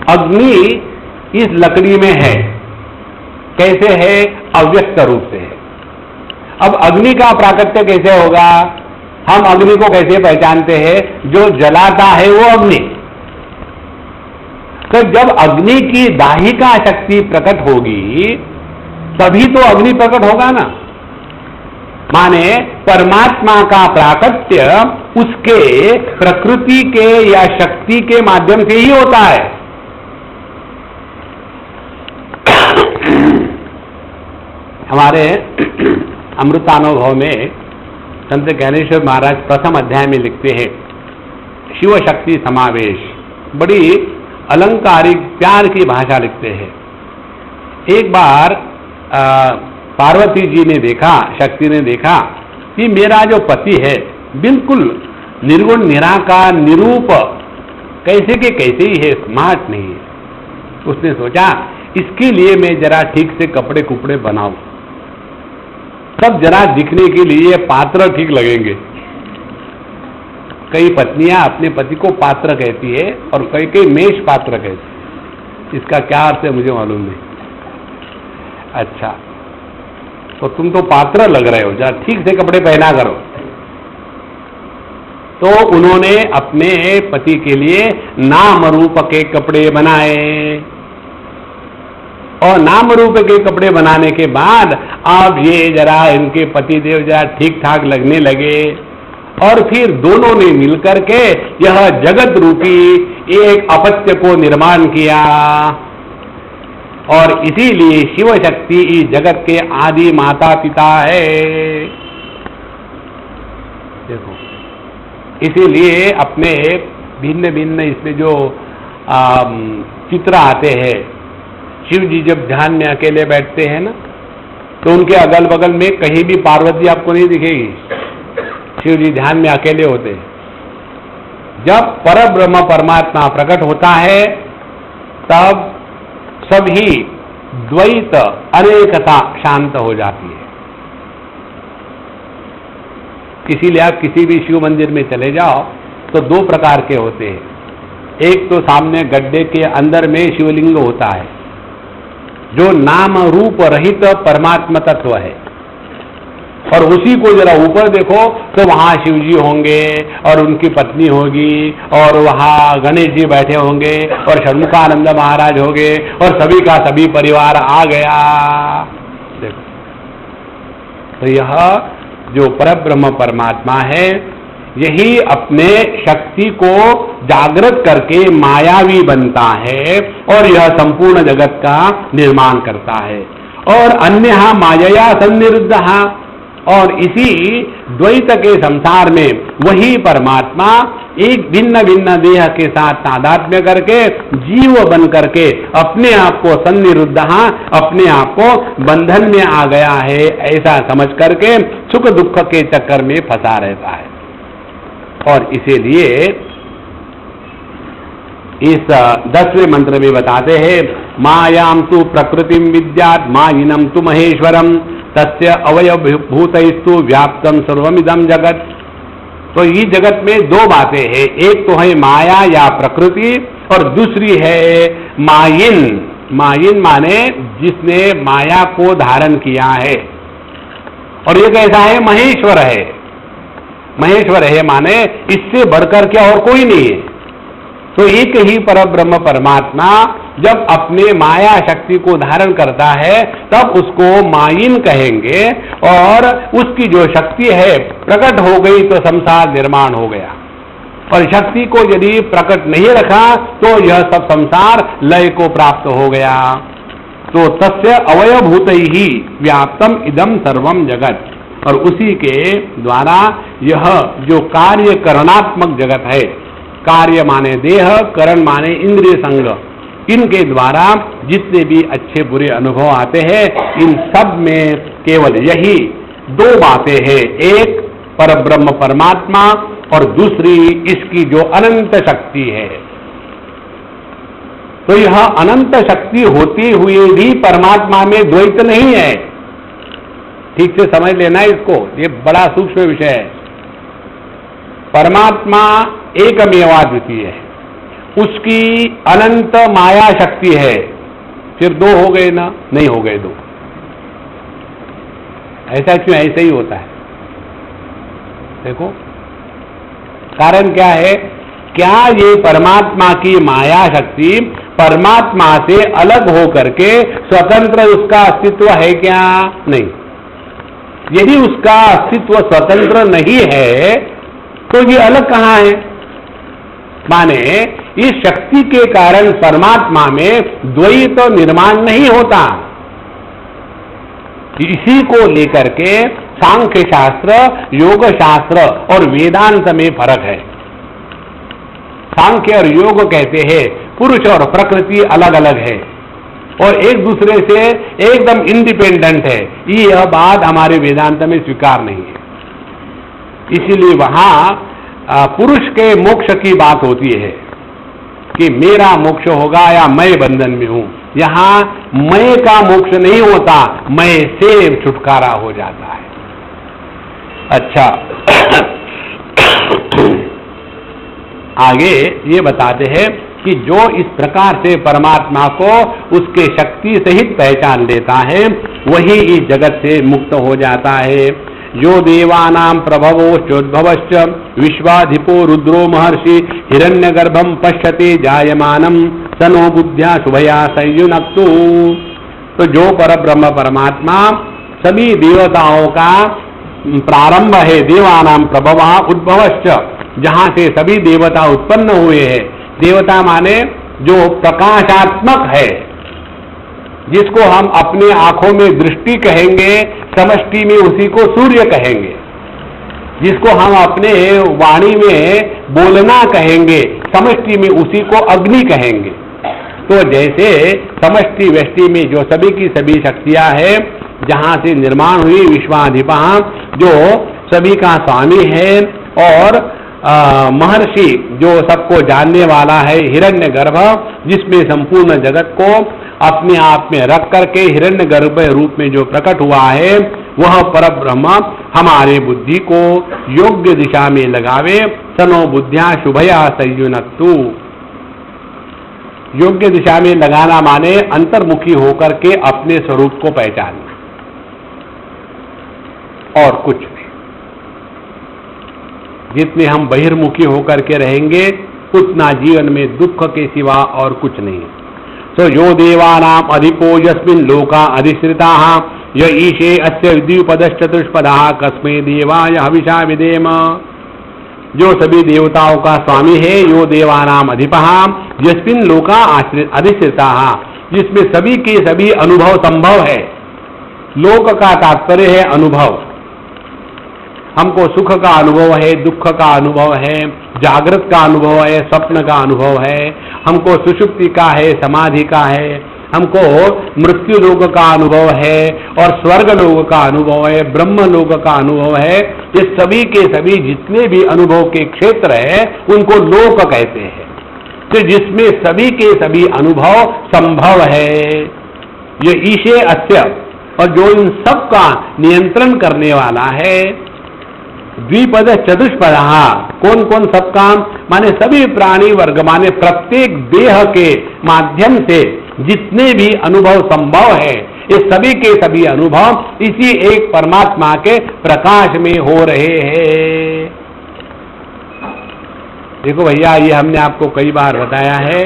अग्नि इस लकड़ी में है, कैसे है? अव्यक्त रूप से है। अब अग्नि का प्राकट्य कैसे होगा? हम अग्नि को कैसे पहचानते हैं? जो जलाता है वो अग्नि। तो जब अग्नि की दाहिका शक्ति प्रकट होगी तभी तो अग्नि प्रकट होगा ना। माने परमात्मा का प्राकट्य उसके प्रकृति के या शक्ति के माध्यम से ही होता है। हमारे अमृतानुभव में संत ज्ञानेश्वर महाराज प्रथम अध्याय में लिखते हैं शिव शक्ति समावेश, बड़ी अलंकारिक प्यार की भाषा लिखते हैं। एक बार पार्वती जी ने देखा, शक्ति ने देखा कि मेरा जो पति है बिल्कुल निर्गुण निराकार निरूप, कैसे के कैसे ही है, स्मार्ट नहीं है। उसने सोचा इसके लिए मैं जरा ठीक से कपड़े कुपड़े बनाऊं, सब जरा दिखने के लिए पात्र ठीक लगेंगे। कई पत्नियां अपने पति को पात्र कहती है और कई कई मेष पात्र कहती है। इसका क्या अर्थ है मुझे मालूम नहीं। अच्छा, तो तुम तो पात्र लग रहे हो, जरा ठीक से कपड़े पहना करो। तो उन्होंने अपने पति के लिए नाम रूप के कपड़े बनाए और नाम रूप के कपड़े बनाने के बाद अब ये जरा इनके पति देव जरा ठीक ठाक लगने लगे और फिर दोनों ने मिलकर के यह जगत रूपी एक अपत्य को निर्माण किया। और इसीलिए शिव शक्ति इस जगत के आदि माता पिता है। देखो, इसीलिए अपने भिन्न भिन्न इसमें जो चित्र आते हैं, शिव जी जब ध्यान में अकेले बैठते हैं ना, तो उनके अगल बगल में कहीं भी पार्वती आपको नहीं दिखेगी। शिव जी ध्यान में अकेले होते हैं। जब परब्रह्म परमात्मा प्रकट होता है तब सभी द्वैत अनेकता शांत हो जाती है। इसीलिए आप किसी भी शिव मंदिर में चले जाओ तो दो प्रकार के होते हैं। एक तो सामने गड्ढे के अंदर में शिवलिंग होता है जो नाम रूप रहित परमात्मा तत्व है, और उसी को जरा ऊपर देखो तो वहां शिव जी होंगे और उनकी पत्नी होगी और वहां गणेश जी बैठे होंगे और षण्मुखानंद महाराज होंगे और सभी का सभी परिवार आ गया। देखो, तो यह जो परब्रह्म परमात्मा है यही अपने शक्ति को जागृत करके मायावी बनता है और यह संपूर्ण जगत का निर्माण करता है। और अन्यहा मायया सन्निरुद्धः, और इसी द्वैत के संसार में वही परमात्मा एक भिन्न भिन्न देह के साथ तादात्म्य करके जीव बन करके अपने आप को सन्निरुद्धः, अपने आप को बंधन में आ गया है ऐसा समझ करके सुख दुख के चक्कर में फंसा रहता है। और इसीलिए इस 10वें मंत्र में बताते हैं मायां तु प्रकृतिम विद्यात् मायिनं तु महेश्वरम तस्य अवयवभूतैस्तु व्याप्तम सर्वमिदं जगत। तो ये जगत में दो बातें हैं, एक तो है माया या प्रकृति और दूसरी है मायिन मायिन माने जिसने माया को धारण किया है, और ये कैसा है? महेश्वर है। महेश्वर है माने इससे बढ़कर क्या और कोई नहीं है। तो एक ही परब्रह्म परमात्मा जब अपने माया शक्ति को धारण करता है तब उसको मायिन कहेंगे, और उसकी जो शक्ति है प्रकट हो गई तो संसार निर्माण हो गया, और शक्ति को यदि प्रकट नहीं रखा तो यह सब संसार लय को प्राप्त हो गया। तो तस्य अवयभूत ही व्याप्तम इदम सर्वम जगत, और उसी के द्वारा यह जो कार्य करणात्मक जगत है, कार्य माने देह, करण माने इंद्रिय संग, इनके द्वारा जितने भी अच्छे बुरे अनुभव आते हैं, इन सब में केवल यही दो बातें हैं, एक परब्रह्म परमात्मा और दूसरी इसकी जो अनंत शक्ति है। तो यह अनंत शक्ति होते हुए भी परमात्मा में द्वैत नहीं है। ठीक से समझ लेना इसको, ये बड़ा सूक्ष्म विषय है। परमात्मा एकमेवाद्वितीय है, उसकी अनंत माया शक्ति है, फिर दो हो गए ना? नहीं हो गए दो। ऐसा क्यों? ऐसा ही होता है। देखो कारण क्या है? क्या ये परमात्मा की माया शक्ति परमात्मा से अलग हो करके स्वतंत्र उसका अस्तित्व है क्या? नहीं। यदि उसका अस्तित्व स्वतंत्र नहीं है तो ये अलग कहां है? माने इस शक्ति के कारण परमात्मा में द्वैत निर्माण नहीं होता। इसी को लेकर के सांख्य शास्त्र, योग शास्त्र और वेदांत में फर्क है। सांख्य और योग कहते हैं पुरुष और प्रकृति अलग अलग है और एक दूसरे से एकदम इंडिपेंडेंट है। यह बात हमारे वेदांत में स्वीकार नहीं है। इसीलिए वहां पुरुष के मोक्ष की बात होती है कि मेरा मोक्ष होगा या मैं बंधन में हूं। यहां मैं का मोक्ष नहीं होता, मैं से छुटकारा हो जाता है। अच्छा आगे ये बताते हैं कि जो इस प्रकार से परमात्मा को उसके शक्ति सहित पहचान लेता है वही इस जगत से मुक्त हो जाता है। यो देवानां प्रभवोश्चोद्भवश्च विश्वाधिपो रुद्रो महर्षि हिरण्यगर्भं पश्यते जायमानं तनो बुद्ध्या शुभया संयुनक्तु। तो जो परब्रह्म परमात्मा सभी देवताओं का प्रारंभ है, देवानां प्रभवः उद्भवश्च, जहां से सभी देवता उत्पन्न हुए हैं। देवता माने जो प्रकाशात्मक है, जिसको हम अपने आंखों में दृष्टि कहेंगे, समष्टि में उसी को सूर्य कहेंगे। जिसको हम अपने वाणी में बोलना कहेंगे, समष्टि में उसी को अग्नि कहेंगे। तो जैसे समष्टि व्यष्टि में जो सभी की सभी शक्तियां हैं, जहां से निर्माण हुई विश्वाधिपः, जो सभी का स्वामी है, और महर्षि जो सबको जानने वाला है, हिरण्यगर्भ जिसमें संपूर्ण जगत को अपने आप में रख करके हिरण्यगर्भ रूप में जो प्रकट हुआ है, वह परब्रह्म हमारे बुद्धि को योग्य दिशा में लगावे। तनो बुद्धिया शुभया संयुनक्तु। योग्य दिशा में लगाना माने अंतर्मुखी होकर के अपने स्वरूप को पहचानना, और कुछ नहीं। जितने हम बहिर्मुखी होकर के रहेंगे उतना जीवन में दुख के सिवा और कुछ नहीं। तो यो देवानां अधिपो यस्मिन् लोका अधिश्रिताः य ईशे अस्य द्विपदश्चतुष्पदः कस्मै देवाय हविषा विदेम। जो सभी देवताओं का स्वामी है, यो देवानां अधिपः यस्मिन् लोका अधिश्रिताः, जिसमें सभी के सभी अनुभव संभव है। लोक का तात्पर्य है अनुभव। हमको सुख का अनुभव है, दुख का अनुभव है, जागृत का अनुभव है, स्वप्न का अनुभव है, हमको सुषुप्ति का है, समाधि का है, हमको मृत्यु लोक का अनुभव है, और स्वर्ग लोक का अनुभव है, ब्रह्म लोक का अनुभव है। ये सभी के सभी जितने भी अनुभव के क्षेत्र है उनको लोक कहते हैं। तो जिसमें सभी के सभी अनुभव संभव है, ये ईशे अस्य, और जो इन सब का नियंत्रण करने वाला है। द्विपद चतुष्पद, कौन कौन सब काम माने सभी प्राणी वर्ग, माने प्रत्येक देह के माध्यम से जितने भी अनुभव संभव है, ये सभी के सभी अनुभव इसी एक परमात्मा के प्रकाश में हो रहे हैं। देखो भैया, ये हमने आपको कई बार बताया है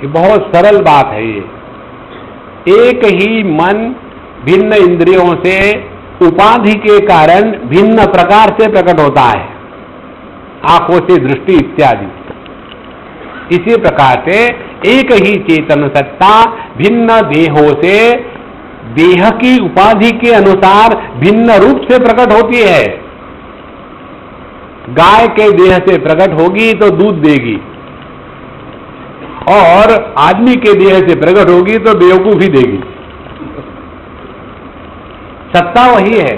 कि बहुत सरल बात है ये। एक ही मन भिन्न इंद्रियों से उपाधि के कारण भिन्न प्रकार से प्रकट होता है, आंखों से दृष्टि इत्यादि। इसी प्रकार से एक ही चेतन सत्ता भिन्न देहों से देह की उपाधि के अनुसार भिन्न रूप से प्रकट होती है। गाय के देह से प्रकट होगी तो दूध देगी, और आदमी के देह से प्रकट होगी तो बेवकूफी देगी। सत्ता वही है,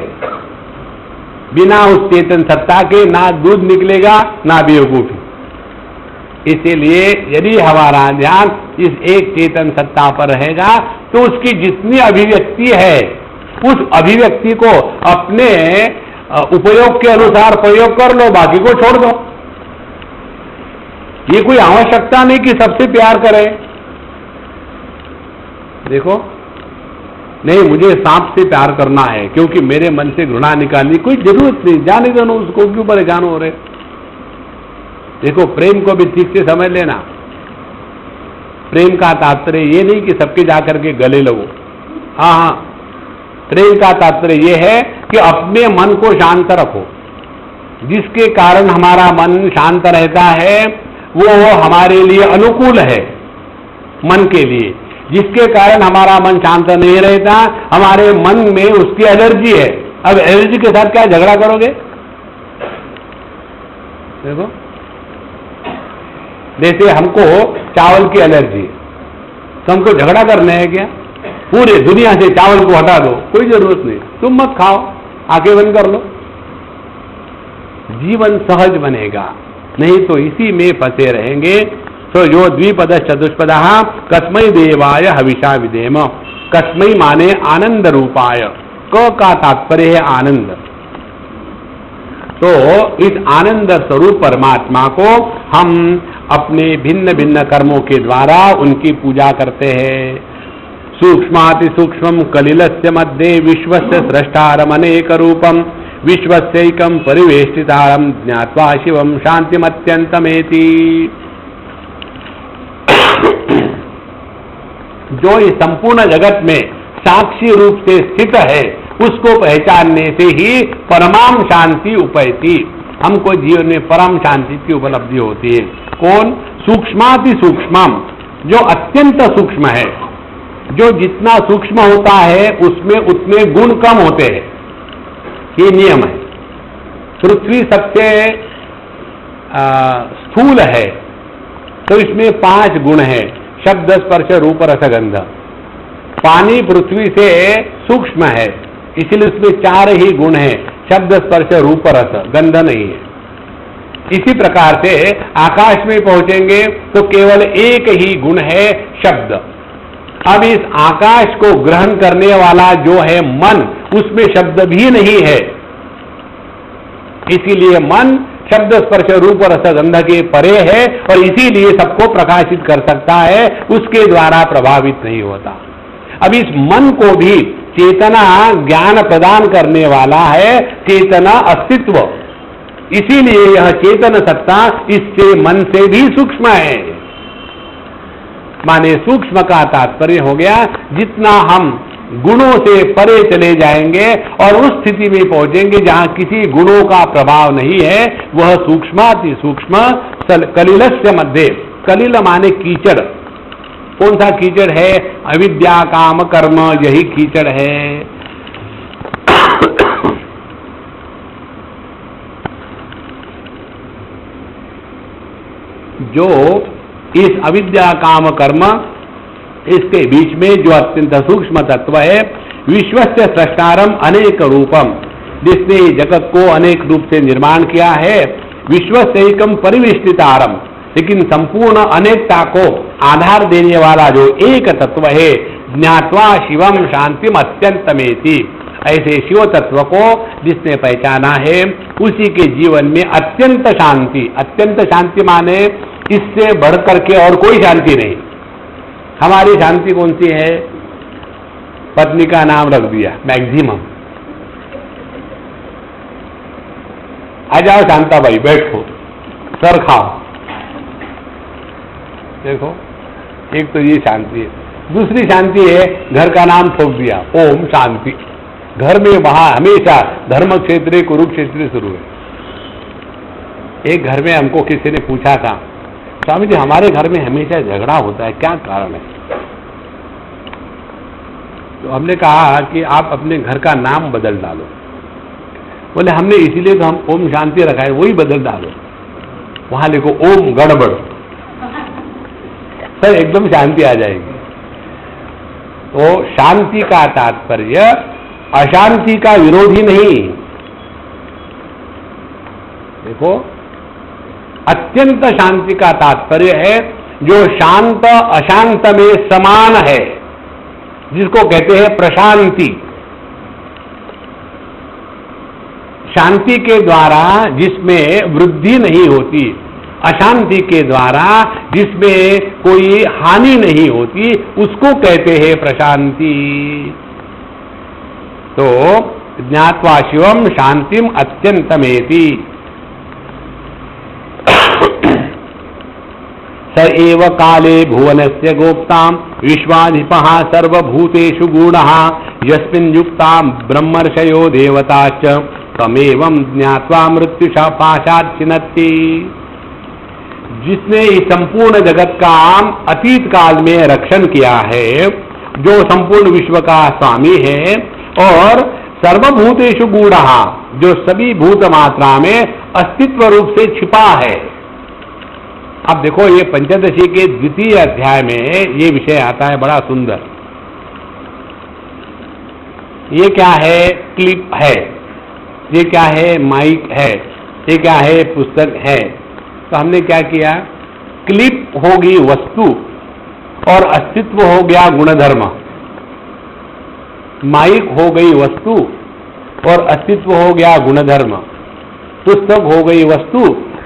बिना उस चेतन सत्ता के ना दूध निकलेगा ना बेवकूफी। इसीलिए यदि हमारा ध्यान इस एक चेतन सत्ता पर रहेगा तो उसकी जितनी अभिव्यक्ति है उस अभिव्यक्ति को अपने उपयोग के अनुसार प्रयोग कर लो, बाकी को छोड़ दो। ये कोई आवश्यकता नहीं कि सबसे प्यार करें। देखो, नहीं मुझे सांप से प्यार करना है क्योंकि मेरे मन से घृणा निकालनी, कोई जरूरत नहीं, जाने दो ना उसको, क्यों परेशान हो रहे। देखो, प्रेम को भी ठीक से समझ लेना। प्रेम का तात्पर्य ये नहीं कि सबके जाकर के गले लगो। हाँ, प्रेम का तात्पर्य ये है कि अपने मन को शांत रखो। जिसके कारण हमारा मन शांत रहता है वो हमारे लिए अनुकूल है, मन के लिए। जिसके कारण हमारा मन शांत नहीं रहता, हमारे मन में उसकी एलर्जी है। अब एलर्जी के साथ क्या झगड़ा करोगे? देखो, जैसे हमको चावल की एलर्जी है तो हमको झगड़ा करना है क्या? पूरे दुनिया से चावल को हटा दो, कोई जरूरत नहीं, तुम मत खाओ, आंखें बंद कर लो, जीवन सहज बनेगा। नहीं तो इसी में फंसे रहेंगे। तो यो द्विपद चतुष्पदा कस्मै देवाय हविषा विधेम। कस्मै माने आनंद रूपाय, क का तात्पर्य है आनंद। तो इस आनंद स्वरूप परमात्मा को हम अपने भिन्न भिन्न कर्मों के द्वारा उनकी पूजा करते हैं। सूक्ष्माति सूक्ष्मम कलिलस्य मध्ये विश्वस्य स्रष्टारम अनेक रूपम विश्वस्यैकं परिवेष्टितारं ज्ञात्वा शिवं शांतिमत्यंतमेति। जो इस संपूर्ण जगत में साक्षी रूप से स्थित है उसको पहचानने से ही परमाम शांति उपैति, हमको जीवन में परम शांति की उपलब्धि होती है। कौन? सूक्ष्माति सूक्ष्मम, जो अत्यंत सूक्ष्म है। जो जितना सूक्ष्म होता है उसमें उतने गुण कम होते हैं, ये नियम है। पृथ्वी सबसे स्थूल है तो इसमें 5 गुण है, शब्द स्पर्श रूप रस गंध। पानी पृथ्वी से सूक्ष्म है इसलिए उसमें 4 ही गुण है, शब्द स्पर्श रूप रस, गंध नहीं है। इसी प्रकार से आकाश में पहुंचेंगे तो केवल एक ही गुण है, शब्द। अब इस आकाश को ग्रहण करने वाला जो है मन, उसमें शब्द भी नहीं है। इसीलिए मन शब्द स्पर्श रूप रस गंध के परे है और इसीलिए सबको प्रकाशित कर सकता है, उसके द्वारा प्रभावित नहीं होता। अब इस मन को भी चेतना ज्ञान प्रदान करने वाला है, चेतना अस्तित्व। इसीलिए यह चेतन सत्ता इससे मन से भी सूक्ष्म है। माने सूक्ष्म का तात्पर्य हो गया जितना हम गुणों से परे चले जाएंगे और उस स्थिति में पहुंचेंगे जहां किसी गुणों का प्रभाव नहीं है, वह सूक्ष्माति सूक्ष्म कलिलस्य मध्य। कलिल माने कीचड़। कौन सा कीचड़ है? अविद्या काम कर्म, यही कीचड़ है। जो इस अविद्या काम कर्म, इसके बीच में जो अत्यंत सूक्ष्म तत्व है, विश्वस्य सृष्टारम अनेक रूपम, जिसने जगत को अनेक रूप से निर्माण किया है। विश्वस्यैकं परिवेष्टितारम, लेकिन संपूर्ण अनेकता को आधार देने वाला जो एक तत्व है, ज्ञात्वा शिवम शांतिम अत्यंतमेति। ऐसे शिव तत्व को जिसने पहचाना है उसी के जीवन में अत्यंत शांति। अत्यंत शांति माने इससे बढ़कर के और कोई शांति नहीं। हमारी शांति कौन सी है? पत्नी का नाम रख दिया मैक्सिमम। आ जाओ शांताबाई, बैठो, सर खाओ। देखो, एक तो ये शांति है। दूसरी शांति है, घर का नाम ठोक दिया, ओम शांति। घर में वहां हमेशा धर्म क्षेत्र कुरुक्षेत्र शुरू है। एक घर में हमको किसी ने पूछा था, स्वामी जी हमारे घर में हमेशा झगड़ा होता है, क्या कारण है? तो हमने कहा कि आप अपने घर का नाम बदल डालो। बोले हमने इसीलिए तो हम ओम शांति रखा है, वही बदल डालो। वहां लिखो ओम गड़बड़, सर एकदम शांति आ जाएगी। तो शांति का तात्पर्य अशांति का विरोधी नहीं। देखो, अत्यंत शांति का तात्पर्य है जो शांत अशांत में समान है, जिसको कहते हैं प्रशांति। शांति के द्वारा जिसमें वृद्धि नहीं होती, अशांति के द्वारा जिसमें कोई हानि नहीं होती, उसको कहते हैं प्रशांति। तो ज्ञात्वा शिवम शांतिम अत्यंतमेति स एव काले भुवनस्य गोप्तां विश्वाधिपः सर्वभूतेषु गूढः यस्मिन् युक्तां ब्रह्मर्षयो देवताश्च तमेवं ज्ञात्वा मृत्युशः पाशात् छिनत्ति। जिसने इस संपूर्ण जगत का अतीत काल में रक्षण किया है, जो संपूर्ण विश्व का स्वामी है, और सर्वभूतेषु गूढ़ः, जो सभी भूत मात्रा में अस्तित्व रूप से छिपा है। अब देखो, ये पंचदशी के द्वितीय अध्याय में ये विषय आता है, बड़ा सुंदर। ये क्या है? क्लिप है, ये क्या है? माइक है, ये क्या है? पुस्तक है। तो हमने क्या किया? क्लिप होगी वस्तु और अस्तित्व हो गया गुणधर्म, माइक हो गई वस्तु और अस्तित्व हो गया गुणधर्म, पुस्तक हो गई वस्तु,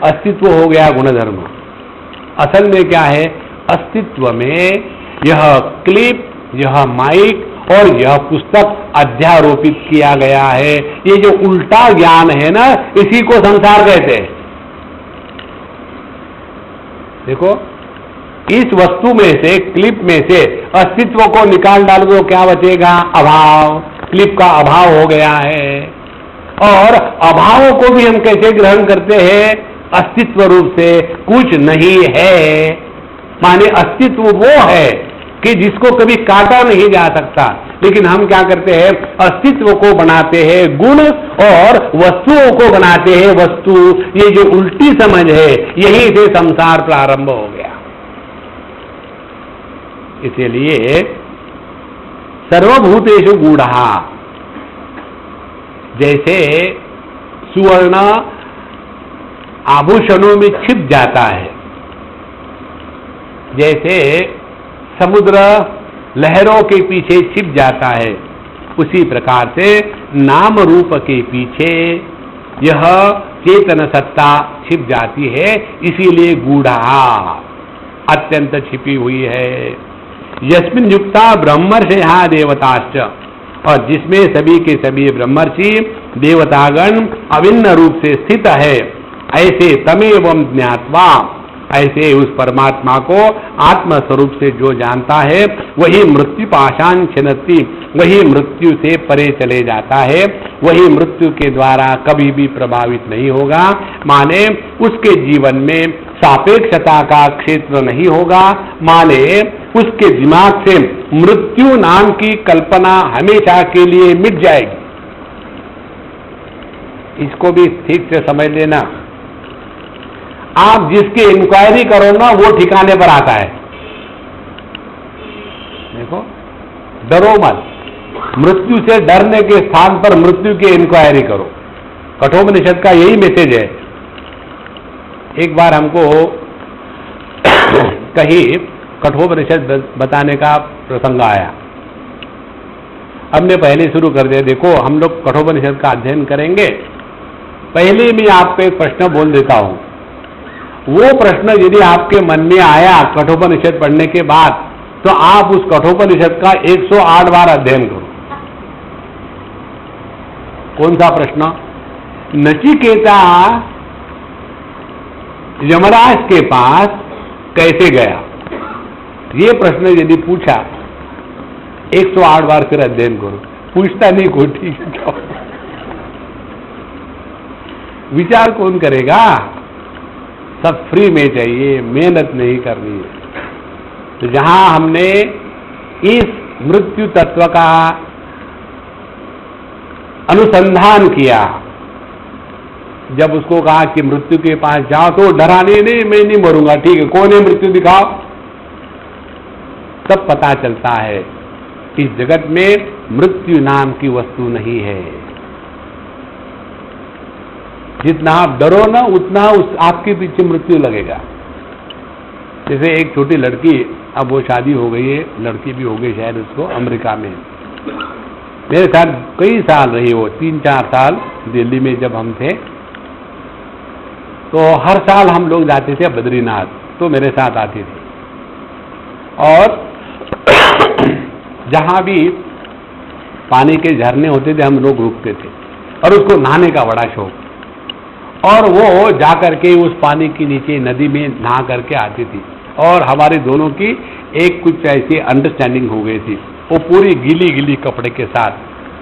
अस्तित्व हो गया गुणधर्म। असल में क्या है? अस्तित्व में यह क्लिप, यह माइक और यह पुस्तक अध्यारोपित किया गया है। ये जो उल्टा ज्ञान है ना, इसी को संसार कहते हैं। देखो, इस वस्तु में से, क्लिप में से अस्तित्व को निकाल डाल दो, क्या बचेगा? अभाव। क्लिप का अभाव हो गया है। और अभाव को भी हम कैसे ग्रहण करते हैं? अस्तित्व रूप से कुछ नहीं है। माने अस्तित्व वो है कि जिसको कभी काटा नहीं जा सकता, लेकिन हम क्या करते हैं? अस्तित्व को बनाते हैं गुण और वस्तुओं को बनाते हैं वस्तु। ये जो उल्टी समझ है, यहीं से संसार प्रारंभ हो गया। इसलिए सर्वभूतेषु गूढ़ः, जैसे सुवर्ण आभूषणों में छिप जाता है, जैसे समुद्र लहरों के पीछे छिप जाता है, उसी प्रकार से नाम रूप के पीछे यह चेतन सत्ता छिप जाती है। इसीलिए गूढ़ा, अत्यंत छिपी हुई है। यस्मिन् युक्ता ब्रह्मर्षयः देवताश्च, और जिसमें सभी के सभी ब्रह्मर्षि देवतागण अभिन्न रूप से स्थित है। ऐसे तमेवं ज्ञात्वा, ऐसे उस परमात्मा को आत्म स्वरूप से जो जानता है, वही मृत्यु पाशान छिनत्ति, वही मृत्यु से परे चले जाता है, वही मृत्यु के द्वारा कभी भी प्रभावित नहीं होगा। माने उसके जीवन में सापेक्षता का क्षेत्र नहीं होगा। माने उसके दिमाग से मृत्यु नाम की कल्पना हमेशा के लिए मिट जाएगी। इसको भी ठीक से समझ लेना। आप जिसकी इंक्वायरी करो ना, वो ठिकाने पर आता है। देखो, डरो मत। मृत्यु से डरने के स्थान पर मृत्यु की इंक्वायरी करो। कठोपनिषद का यही मैसेज है। एक बार हमको कहीं कठोपनिषद बताने का प्रसंग आया। हमने पहले शुरू कर दिया, देखो हम लोग कठोपनिषद का अध्ययन करेंगे, पहले मैं आपको एक प्रश्न बोल देता हूं। वो प्रश्न यदि आपके मन में आया कठोपनिषद पढ़ने के बाद, तो आप उस कठोपनिषद का 108 बार अध्ययन करो। कौन सा प्रश्न? नचिकेता यमराज के पास कैसे गया, ये प्रश्न यदि पूछा 108 बार फिर अध्ययन करो। पूछता नहीं कोई, ठीक है, विचार कौन करेगा? सब फ्री में चाहिए, मेहनत नहीं करनी है। तो जहां हमने इस मृत्यु तत्व का अनुसंधान किया, जब उसको कहा कि मृत्यु के पास जाओ, तो डरा नहीं, मैं नहीं मरूंगा, ठीक है, कौन है मृत्यु दिखाओ। तब पता चलता है इस जगत में मृत्यु नाम की वस्तु नहीं है। जितना आप डरो ना, उतना आपके पीछे मृत्यु लगेगा। जैसे एक छोटी लड़की, अब वो शादी हो गई है, लड़की भी हो गई शायद उसको, अमेरिका में मेरे साथ कई साल रही वो, 3-4 साल दिल्ली में जब हम थे, तो हर साल हम लोग जाते थे बद्रीनाथ, तो मेरे साथ आती थी। और जहां भी पानी के झरने होते थे हम लोग रुकते थे, और उसको नहाने का बड़ा शौक, और वो जाकर के उस पानी के नीचे नदी में नहा करके आती थी, और हमारे दोनों की एक कुछ ऐसी अंडरस्टैंडिंग हो गई थी। वो पूरी गीली गीली कपड़े के साथ,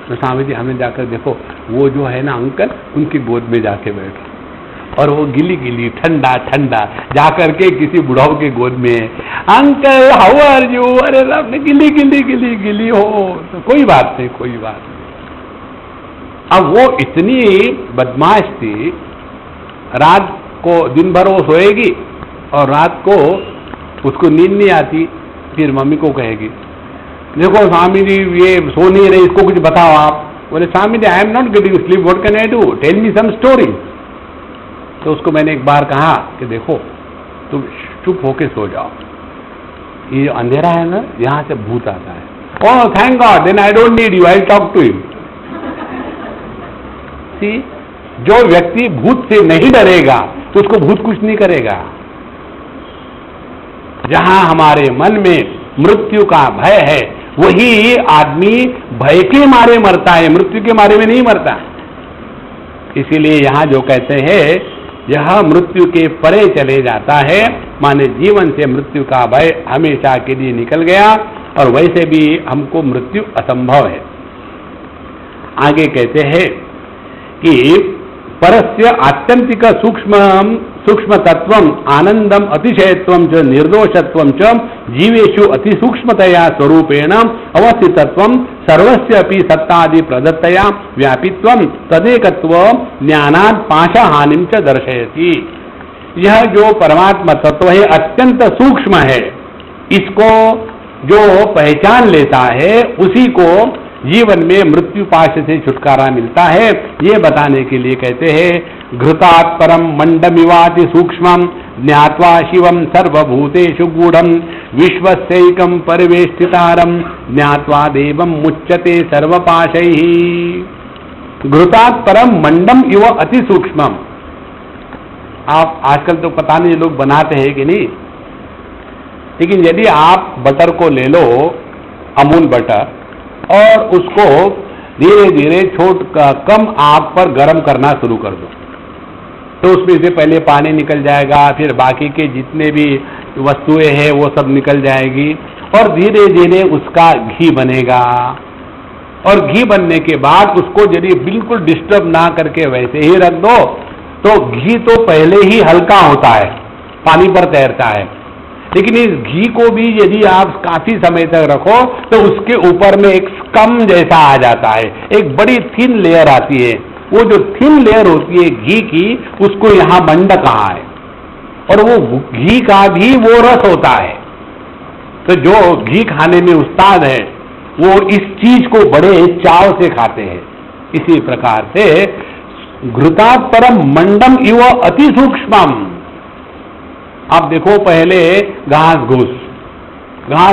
तो स्वामी जी हमें जाकर देखो, वो जो है ना अंकल, उनकी गोद में जाके बैठो, और वो गिली गिली ठंडा ठंडा जाकर के किसी बुढ़ाऊ के गोद में, अंकल हाउ आर यू, अरे आपने गिली गिली गिली गिली हो, तो कोई बात नहीं, कोई बात नहीं। अब वो इतनी बदमाश थी, रात को दिन भर वो सोएगी और रात को उसको नींद नहीं आती, फिर मम्मी को कहेगी, देखो स्वामी जी ये सो नहीं रहे, इसको कुछ बताओ आप। बोले Swami ji I am not getting sleep, what can I do, tell me some story. तो उसको मैंने एक बार कहा कि देखो तुम चुप होके सो जाओ, ये अंधेरा है ना, यहां से भूत आता है। Oh thank God, then I don't need you, I talk to him. See, जो व्यक्ति भूत से नहीं डरेगा उसको भूत कुछ नहीं करेगा। जहां हमारे मन में मृत्यु का भय है, वही आदमी भय के मारे मरता है, मृत्यु के मारे में नहीं मरता। इसीलिए यहां जो कहते हैं यह मृत्यु के परे चले जाता है, माने जीवन से मृत्यु का भय हमेशा के लिए निकल गया, और वैसे भी हमको मृत्यु असंभव है। आगे कहते हैं कि परस्य आत्यंतिक सूक्ष्म तत्वम आनंदम अतिशयत्वम च निर्दोषत्वम च जीवेषु अति सूक्ष्मतया स्वरूपेण अवस्थितत्वम सर्वस्य अपि सत्तादि प्रदत्तया व्यापित्वम तदेकत्व ज्ञानात् पाशहानिं च दर्शयति। यह जो परमात्मा तत्व है अत्यंत सूक्ष्म है, इसको जो पहचान लेता है उसी को जीवन में मृत्यु पाश से छुटकारा मिलता है। ये बताने के लिए कहते हैं घृतात् परम मंडमिवाति सूक्ष्मम ज्ञात्वा शिवम सर्वभूतेषु गूढ़म विश्वस्यैकं परिवेष्टितारम ज्ञात्वा देवम मुच्यते सर्वपाशैः। घृतात् परम मंडम इव अति सूक्ष्मम। आप आजकल तो पता नहीं लोग बनाते हैं कि नहीं, लेकिन यदि आप बटर को ले लो, अमूल बटर, और उसको धीरे धीरे कम आग पर गर्म करना शुरू कर दो, तो उसमें से पहले पानी निकल जाएगा, फिर बाकी के जितने भी वस्तुएं हैं वो सब निकल जाएगी, और धीरे धीरे उसका घी बनेगा। और घी बनने के बाद उसको यदि बिल्कुल डिस्टर्ब ना करके वैसे ही रख दो, तो घी तो पहले ही हल्का होता है, पानी पर तैरता है, लेकिन इस घी को भी यदि आप काफी समय तक रखो तो उसके ऊपर में एक स्कम जैसा आ जाता है, एक बड़ी थिन लेयर आती है। वो जो थिन लेयर होती है घी की, उसको यहां मंड कहा है, और वो घी का भी वो रस होता है। तो जो घी खाने में उस्ताद है वो इस चीज को बड़े चाव से खाते हैं। इसी प्रकार से घृतात् परम मंडम इव अति सूक्ष्मम। आप देखो, पहले घास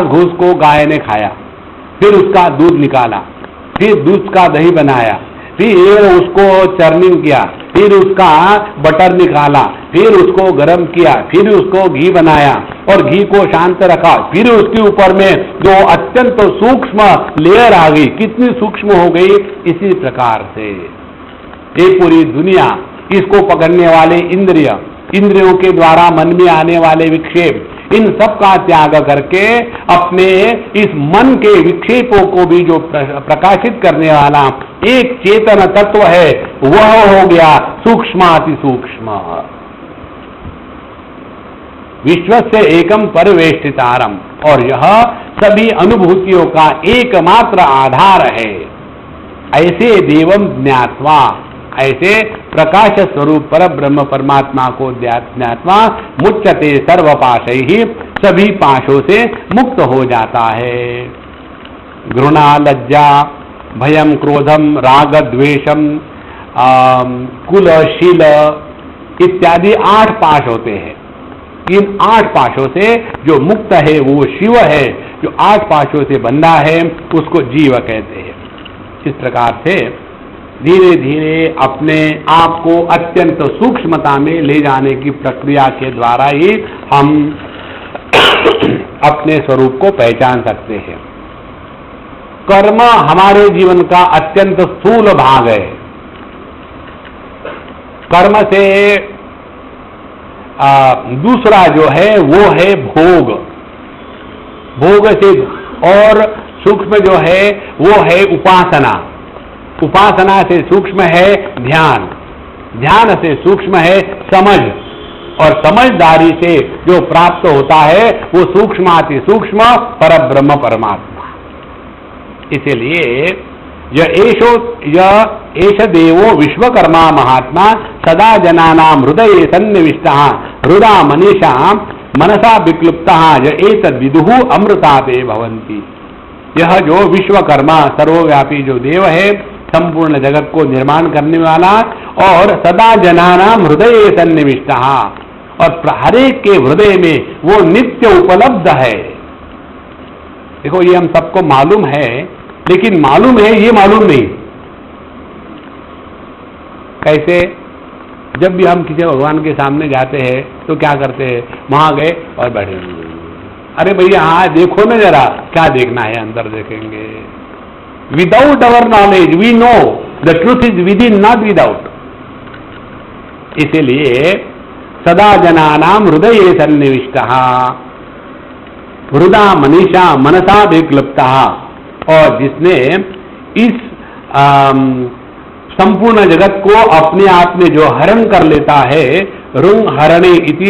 घूस को गाय ने खाया, फिर उसका दूध निकाला, फिर दूध का दही बनाया, फिर उसको चर्निंग किया, फिर उसका बटर निकाला, फिर उसको गर्म किया, फिर उसको घी बनाया और घी को शांत रखा, फिर उसके ऊपर में जो अत्यंत सूक्ष्म लेयर आ गई, कितनी सूक्ष्म हो गई। इसी प्रकार से ये पूरी दुनिया, इसको पकड़ने वाले इंद्रिय, इंद्रियों के द्वारा मन में आने वाले विक्षेप, इन सब का त्याग करके अपने इस मन के विक्षेपों को भी जो प्रकाशित करने वाला एक चेतन तत्व है, वह हो गया सूक्ष्माति सूक्ष्म। विश्वस्य एकम परिवेष्टितारम, और यह सभी अनुभूतियों का एकमात्र आधार है। ऐसे देवम ज्ञात्वा, ऐसे प्रकाश स्वरूप पर ब्रह्म परमात्मा को ज्ञात्वा मुच्यते सर्वपाशै ही, सभी पाशों से मुक्त हो जाता है। घृणा, लज्जा, भयम, क्रोधम, राग, द्वेषम, कुल, शील इत्यादि 8 पाश होते हैं। इन 8 पाशों से जो मुक्त है वो शिव है, जो 8 पाशों से बंधा है उसको जीव कहते हैं। इस प्रकार से धीरे धीरे अपने आप को अत्यंत सूक्ष्मता में ले जाने की प्रक्रिया के द्वारा ही हम अपने स्वरूप को पहचान सकते हैं। कर्म हमारे जीवन का अत्यंत स्थूल भाग है। कर्म से दूसरा जो है वो है भोग, भोग से और सूक्ष्म जो है वो है उपासना, उपासना से सूक्ष्म है ध्यान, ध्यान से सूक्ष्म है समझ, और समझदारी से जो प्राप्त होता है वो सूक्ष्माति सूक्ष्म परब्रह्म परमात्मा। इसलिए एष देवो विश्वकर्मा महात्मा सदा जनानां हृदये सन्निविष्टः हृदा मनीषा मनसा विक्लुप्तः य एतद् विदुः अमृता ते भवन्ति। यह जो विश्वकर्मा सर्वव्यापी जो देव है, संपूर्ण जगत को निर्माण करने वाला, और सदा जनानाम हृदय सन्निविष्टः, और हरेक के हृदय में वो नित्य उपलब्ध है। देखो ये हम सबको मालूम है, लेकिन मालूम है ये मालूम नहीं। कैसे? जब भी हम किसी भगवान के सामने जाते हैं तो क्या करते हैं, वहां गए और बैठे, अरे भैया हाँ देखो ना जरा, क्या देखना है, अंदर देखेंगे। Without our knowledge we know the truth is within, not without. इसीलिए सदा जनानाम हृदय सन्निविष्टः हृदा मनीषा मनसा विक्लुप्तः, और जिसने इस संपूर्ण जगत को अपने आप में जो हरण कर लेता है, रुंग हरणे इति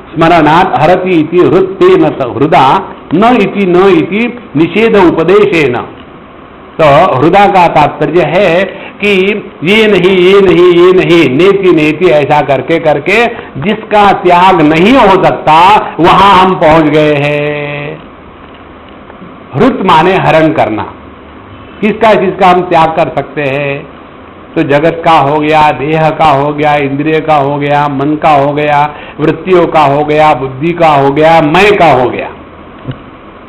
स्मरणात् हरति इति हृत्तेन हृदा न इति निषेध उपदेशेन। तो हृदा का तात्पर्य है कि ये नहीं ये नहीं ये नहीं, नेति नेति ऐसा करके करके जिसका त्याग नहीं हो सकता वहां हम पहुंच गए हैं। हृत माने हरण करना, किसका किसका हम त्याग कर सकते हैं? तो जगत का हो गया, देह का हो गया, इंद्रिय का हो गया, मन का हो गया, वृत्तियों का हो गया, बुद्धि का हो गया, मैं का हो गया।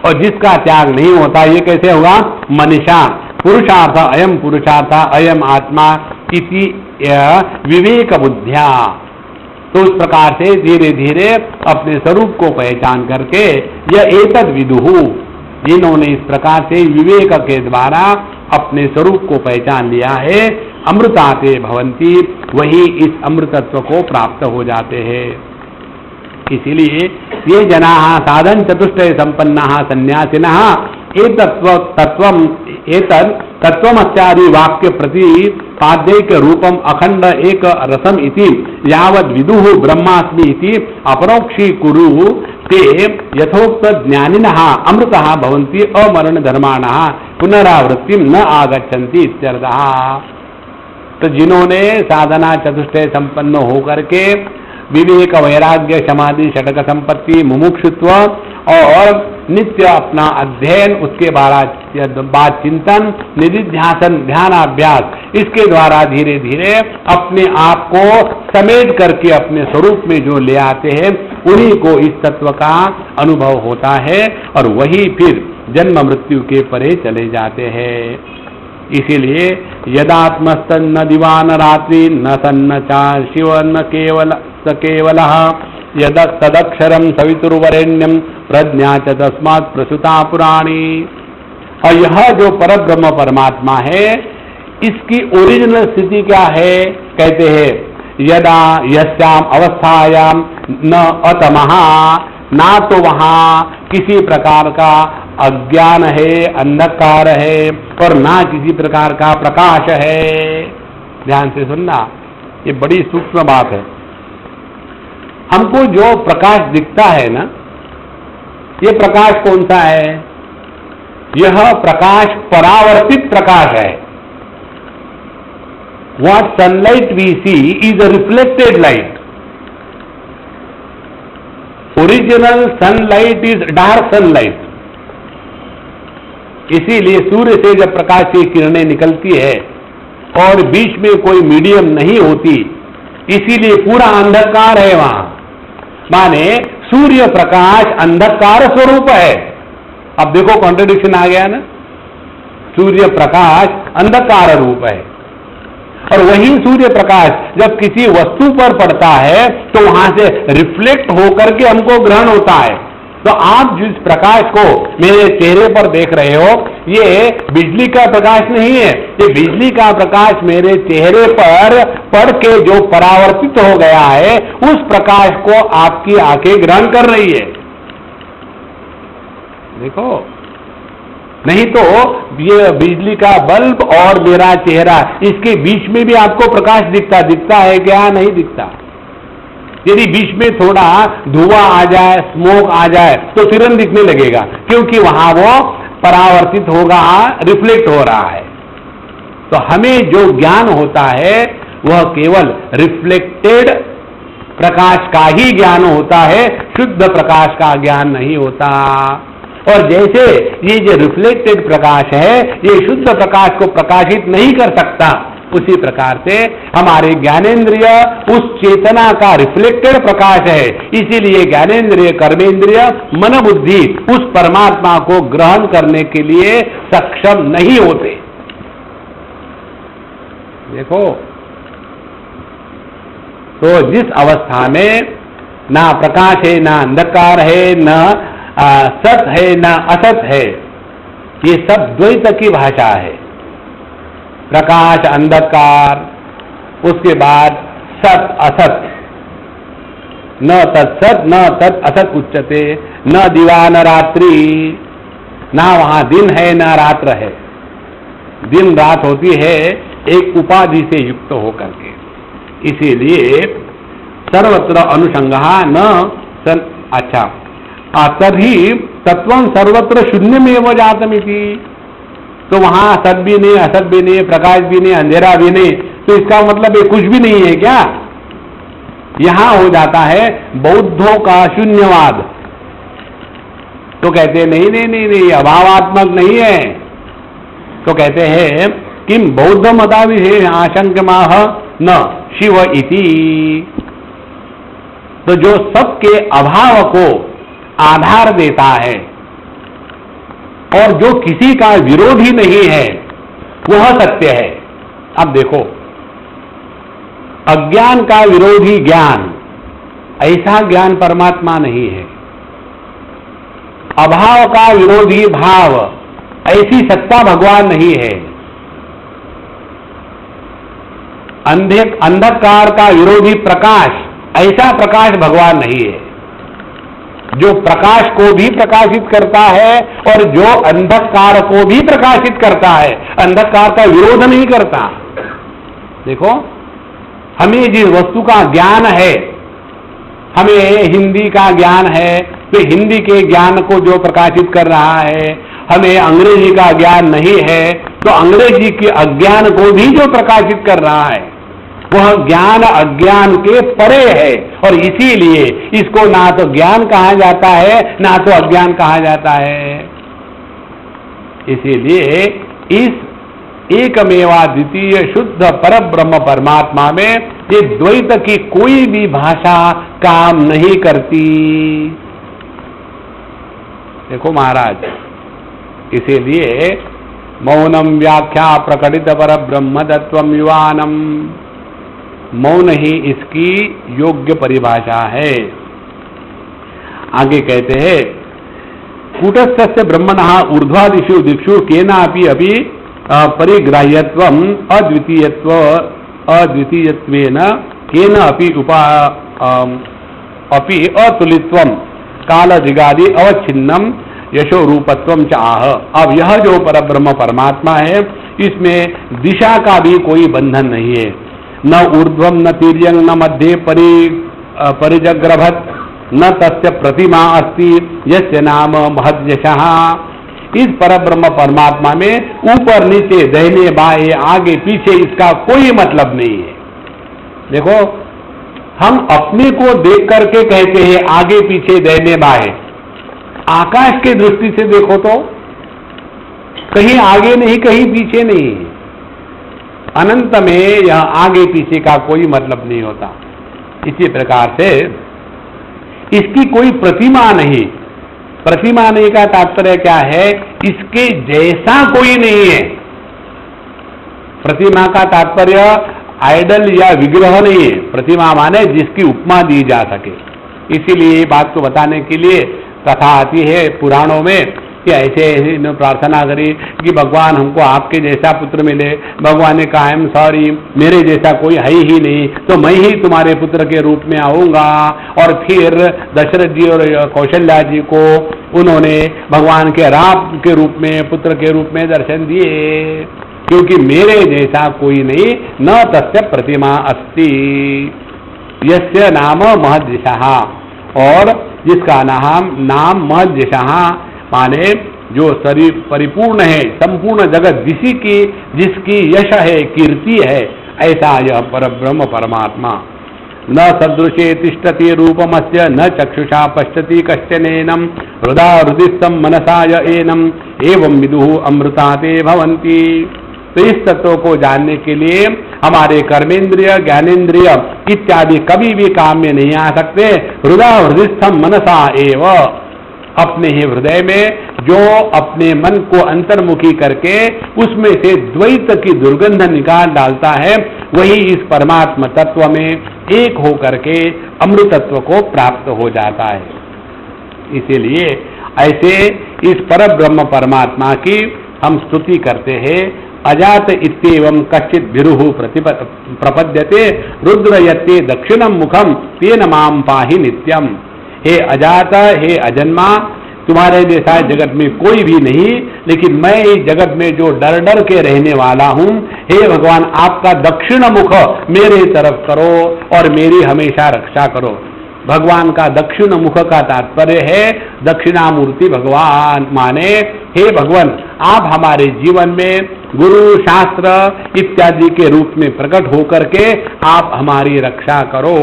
और जिसका त्याग नहीं होता ये कैसे होगा? मनीषा पुरुषार्थ अयम पुरुषार्थ अयम आत्मा इति विवेक बुद्धिया। तो उस प्रकार से धीरे धीरे अपने स्वरूप को पहचान करके यह एतद् विदुः, जिन्होंने इस प्रकार से विवेक के द्वारा अपने स्वरूप को पहचान लिया है, अमृताते भवन्ति, वही इस अमृतत्व को प्राप्त हो जाते हैं। इसीलिए ये जनाः साधन चतुष्टय संपन्नाः सन्यासिनः तत्वमस्यादि वाक्य प्रतिपाद्यैक रूपम अखंड एक रसम इति यावद् विदुः ब्रह्मास्मि इति अपरोक्षी कुरु ते यथोक्त ज्ञानिनः अमृतः भवन्ति अमरण धर्माणः पुनरावृत्तिं न आगच्छन्ति इत्यर्थः। तो जिन्होंने साधना चतुष्टय संपन्न होकर के विवेक वैराग्य समाधि षटक संपत्ति मुमुक्षुत्व और नित्य अपना अध्ययन, उसके बाद चिंतन निधिध्यासन ध्यानाभ्यास, इसके द्वारा धीरे धीरे अपने आप को समेट करके अपने स्वरूप में जो ले आते हैं, उन्हीं को इस तत्व का अनुभव होता है और वही फिर जन्म मृत्यु के परे चले जाते हैं। इसीलिए यदात्मस्तन्न दिवान रात्रि न सन्न चा शिव न केवल स केवल यद तदक्षरम सवितुर्वरेण्यम प्रज्ञा च तस्मात् प्रसुता पुराणी। और यह जो परब्रह्म परमात्मा है, इसकी ओरिजिनल स्थिति क्या है? कहते हैं यदा यस्याम अवस्थायाम न अतमहा, ना तो वहां किसी प्रकार का अज्ञान है, अंधकार है, और ना किसी प्रकार का प्रकाश है। ध्यान से सुनना, ये बड़ी सूक्ष्म बात है। हमको जो प्रकाश दिखता है ना, ये प्रकाश कौन सा है? यह प्रकाश परावर्तित प्रकाश है। What sunlight we see is a reflected light. Original sunlight is dark sunlight. इसीलिए सूर्य से जब प्रकाश की किरणें निकलती है और बीच में कोई मीडियम नहीं होती, इसीलिए पूरा अंधकार है वहां। माने सूर्य प्रकाश अंधकार स्वरूप है। अब देखो कॉन्ट्रडिक्शन आ गया ना, सूर्य प्रकाश अंधकार रूप है, और वही सूर्य प्रकाश जब किसी वस्तु पर पड़ता है तो वहां से रिफ्लेक्ट होकर के हमको ग्रहण होता है। तो आप जिस प्रकाश को मेरे चेहरे पर देख रहे हो, ये बिजली का प्रकाश नहीं है। ये बिजली का प्रकाश मेरे चेहरे पर पड़ के जो परावर्तित हो गया है, उस प्रकाश को आपकी आंखें ग्रहण कर रही है। देखो, नहीं तो ये बिजली का बल्ब और मेरा चेहरा, इसके बीच में भी आपको प्रकाश दिखता है क्या? नहीं दिखता। यदि बीच में थोड़ा धुआं आ जाए, स्मोक आ जाए, तो तुरंत दिखने लगेगा, क्योंकि वहां वो परावर्तित होगा, रिफ्लेक्ट हो रहा है। तो हमें जो ज्ञान होता है वह केवल रिफ्लेक्टेड प्रकाश का ही ज्ञान होता है, शुद्ध प्रकाश का ज्ञान नहीं होता। और जैसे ये जो रिफ्लेक्टेड प्रकाश है, ये शुद्ध प्रकाश को प्रकाशित नहीं कर सकता, उसी प्रकार से हमारे ज्ञानेंद्रिय उस चेतना का रिफ्लेक्टेड प्रकाश है। इसीलिए ज्ञानेंद्रिय, कर्मेंद्रिय, मन बुद्धि उस परमात्मा को ग्रहण करने के लिए सक्षम नहीं होते। देखो, तो जिस अवस्था में ना प्रकाश है, ना अंधकार है, ना सत है, ना असत है, ये सब द्वैत की भाषा है। प्रकाश, अंधकार, उसके बाद सत असत, न तत्सत न तत् असत उच्चते, न दिवा न रात्रि, ना वहां दिन है ना रात्र है। दिन रात होती है एक उपाधि से युक्त होकर के, इसीलिए सर्वत्र अनुसंगहा न सन। अच्छा, तभी तत्वं सर्वत्र शून्यमेव जातमिति, तो वहां सत भी नहीं, असत भी नहीं, प्रकाश भी नहीं, अंधेरा भी नहीं, तो इसका मतलब ये कुछ भी नहीं है क्या? यहां हो जाता है बौद्धों का शून्यवाद। तो कहते हैं नहीं नहीं नहीं नहीं, अभावात्मक नहीं है। तो कहते हैं किम बौद्ध मताविशेष आशंकमाह न शिव इति। तो जो सबके अभाव को आधार देता है और जो किसी का विरोधी नहीं है, वह सत्य है। अब देखो, अज्ञान का विरोधी ज्ञान, ऐसा ज्ञान परमात्मा नहीं है। अभाव का विरोधी भाव, ऐसी सत्ता भगवान नहीं है। अंधकार का विरोधी प्रकाश, ऐसा प्रकाश भगवान नहीं है। जो प्रकाश को भी प्रकाशित करता है और जो अंधकार को भी प्रकाशित करता है, अंधकार का विरोध नहीं करता। देखो, हमें जिस वस्तु का ज्ञान है, हमें हिंदी का ज्ञान है, तो हिंदी के ज्ञान को जो प्रकाशित कर रहा है। हमें अंग्रेजी का ज्ञान नहीं है, तो अंग्रेजी के अज्ञान को भी जो प्रकाशित कर रहा है, वह ज्ञान अज्ञान के परे है। और इसीलिए इसको ना तो ज्ञान कहा जाता है, ना तो अज्ञान कहा जाता है। इसीलिए इस एकमेवा द्वितीय शुद्ध परब्रह्म परमात्मा में ये द्वैत की कोई भी भाषा काम नहीं करती। देखो महाराज, इसीलिए मौनम व्याख्या प्रकटित पर ब्रह्म तत्वम युवानम। मौन ही इसकी योग्य परिभाषा है। आगे कहते हैं कूटस्थस्य ब्रह्मणः ऊर्ध्वादिषु दिक्षु केनापि अपि परिग्राह्यत्वम अद्वितीयत्वेन केन अपि अतुलित्वम कालदिगादि अवच्छिन्नम यशो रूपत्वम चाह। अब यह जो परब्रह्म परमात्मा है इसमें दिशा का भी कोई बंधन नहीं है। न ऊर्ध्वम न तिर्यंग न मध्ये परिजग्रभत न तस्य प्रतिमा अस्ति यस्य नाम महद्यशः। इस परब्रह्म परमात्मा में ऊपर नीचे दाहिने बाएं आगे पीछे इसका कोई मतलब नहीं है। देखो हम अपने को देख करके कहते हैं आगे पीछे दाहिने बाएं, आकाश की दृष्टि से देखो तो कहीं आगे नहीं कहीं पीछे नहीं। अनंत में यह आगे पीछे का कोई मतलब नहीं होता। इसी प्रकार से इसकी कोई प्रतिमा नहीं। प्रतिमा नहीं का तात्पर्य क्या है? इसके जैसा कोई नहीं है। प्रतिमा का तात्पर्य आइडल या विग्रह नहीं है। प्रतिमा माने जिसकी उपमा दी जा सके। इसीलिए बात को बताने के लिए कथा आती है पुराणों में कि ऐसे ऐसे प्रार्थना करी कि भगवान हमको आपके जैसा पुत्र मिले। भगवान ने कहा आई एम सॉरी, मेरे जैसा कोई है ही नहीं, तो मैं ही तुम्हारे पुत्र के रूप में आऊंगा। और फिर दशरथ जी और कौशल्या जी को उन्होंने भगवान के राम के रूप में पुत्र के रूप में दर्शन दिए, क्योंकि मेरे जैसा कोई नहीं, न तस्य प्रतिमा अस्ति यस्य नाम महद्यशः। और जिसका नाम महद्यशः माने जो शरीर परिपूर्ण है, संपूर्ण जगत जिसकी यश है, कीर्ति है, ऐसा यह परब्रह्म परमात्मा। न सदृशे तिष्ठति रूपमस्य न चक्षुषा पश्यति कश्चनेनम हृदा हृदिस्थं मनसा य एनम एवं विदुः अमृता ते भवन्ति। तो इस तत्व को जानने के लिए हमारे कर्मेंद्रिय ज्ञानेन्द्रिय इत्यादि कभी भी काम में नहीं आ सकते। हृदा हृदिस्थं मनसा एव, अपने ही हृदय में जो अपने मन को अंतर्मुखी करके उसमें से द्वैत की दुर्गंध निकाल डालता है, वही इस परमात्मा तत्व में एक हो करके अमृतत्व को प्राप्त हो जाता है। इसीलिए ऐसे इस परब्रह्म परमात्मा की हम स्तुति करते हैं। अजात इत्येवं कश्चित भिरुः प्रपद्यते रुद्र यत्ते दक्षिणम मुखम तेन माम पाहि नित्यम। हे अजात, हे अजन्मा, तुम्हारे जैसा जगत में कोई भी नहीं, लेकिन मैं इस जगत में जो डर डर के रहने वाला हूं, हे भगवान आपका दक्षिण मुख मेरे तरफ करो और मेरी हमेशा रक्षा करो। भगवान का दक्षिण मुख का तात्पर्य है दक्षिणामूर्ति भगवान, माने हे भगवान आप हमारे जीवन में गुरु शास्त्र इत्यादि के रूप में प्रकट होकर के आप हमारी रक्षा करो।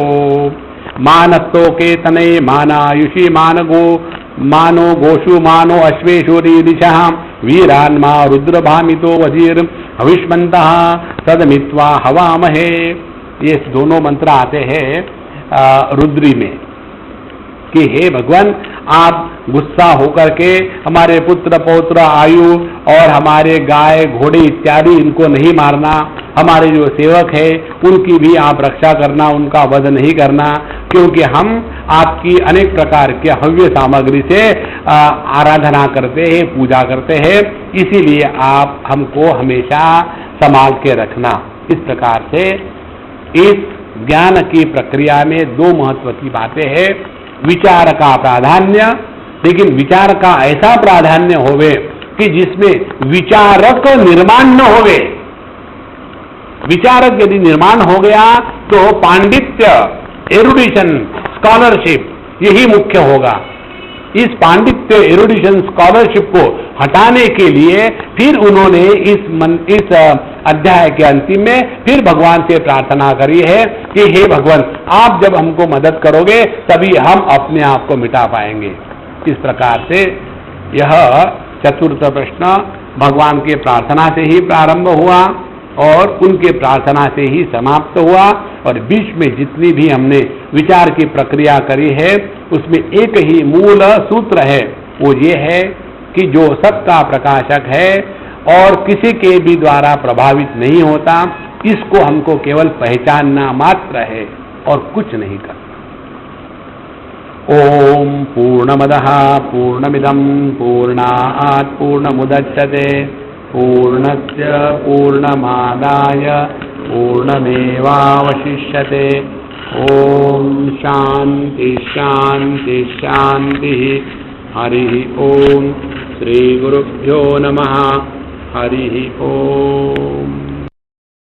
मानस्तो के तने मानायुषी मानो गोषु मानो अश्वेशो दिशः वीरान्मा रुद्र भामितो वजीर हविष्मन्तः सदमित्वा हवामहे। ये दोनों मंत्र आते हैं रुद्री में कि हे भगवान आप गुस्सा होकर के हमारे पुत्र पौत्र आयु और हमारे गाय घोड़े इत्यादि इनको नहीं मारना, हमारे जो सेवक है उनकी भी आप रक्षा करना, उनका वध नहीं करना, क्योंकि हम आपकी अनेक प्रकार के हव्य सामग्री से आराधना करते हैं, पूजा करते हैं, इसीलिए आप हमको हमेशा संभाल के रखना। इस प्रकार से इस ज्ञान की प्रक्रिया में दो महत्व की बातें हैं। विचार का प्राधान्य, लेकिन विचार का ऐसा प्राधान्य होवे कि जिसमें विचारक निर्माण न होवे। विचारक यदि निर्माण हो गया तो पांडित्य, एरुडिशन, स्कॉलरशिप यही मुख्य होगा। इस पांडित्य, एरुडिशन, स्कॉलरशिप को हटाने के लिए फिर उन्होंने इस अध्याय के अंतिम में फिर भगवान से प्रार्थना करी है कि हे भगवान आप जब हमको मदद करोगे तभी हम अपने आप को मिटा पाएंगे। इस प्रकार से यह चतुर्थ प्रश्न भगवान के प्रार्थना से ही प्रारंभ हुआ और उनके प्रार्थना से ही समाप्त हुआ, और बीच में जितनी भी हमने विचार की प्रक्रिया करी है उसमें एक ही मूल सूत्र है, वो ये है कि जो सबका प्रकाशक है और किसी के भी द्वारा प्रभावित नहीं होता, इसको हमको केवल पहचानना मात्र है और कुछ नहीं करना। ओम पूर्णमदः पूर्णमिदं पूर्णात् पूर्णमुदच्यते पूर्णस्य पूर्णमादाय पूर्णमेवावशिष्यते। ओम शांति शांति शांति। हरि ओम। श्री गुरुभ्यो नमः। हरि ओम।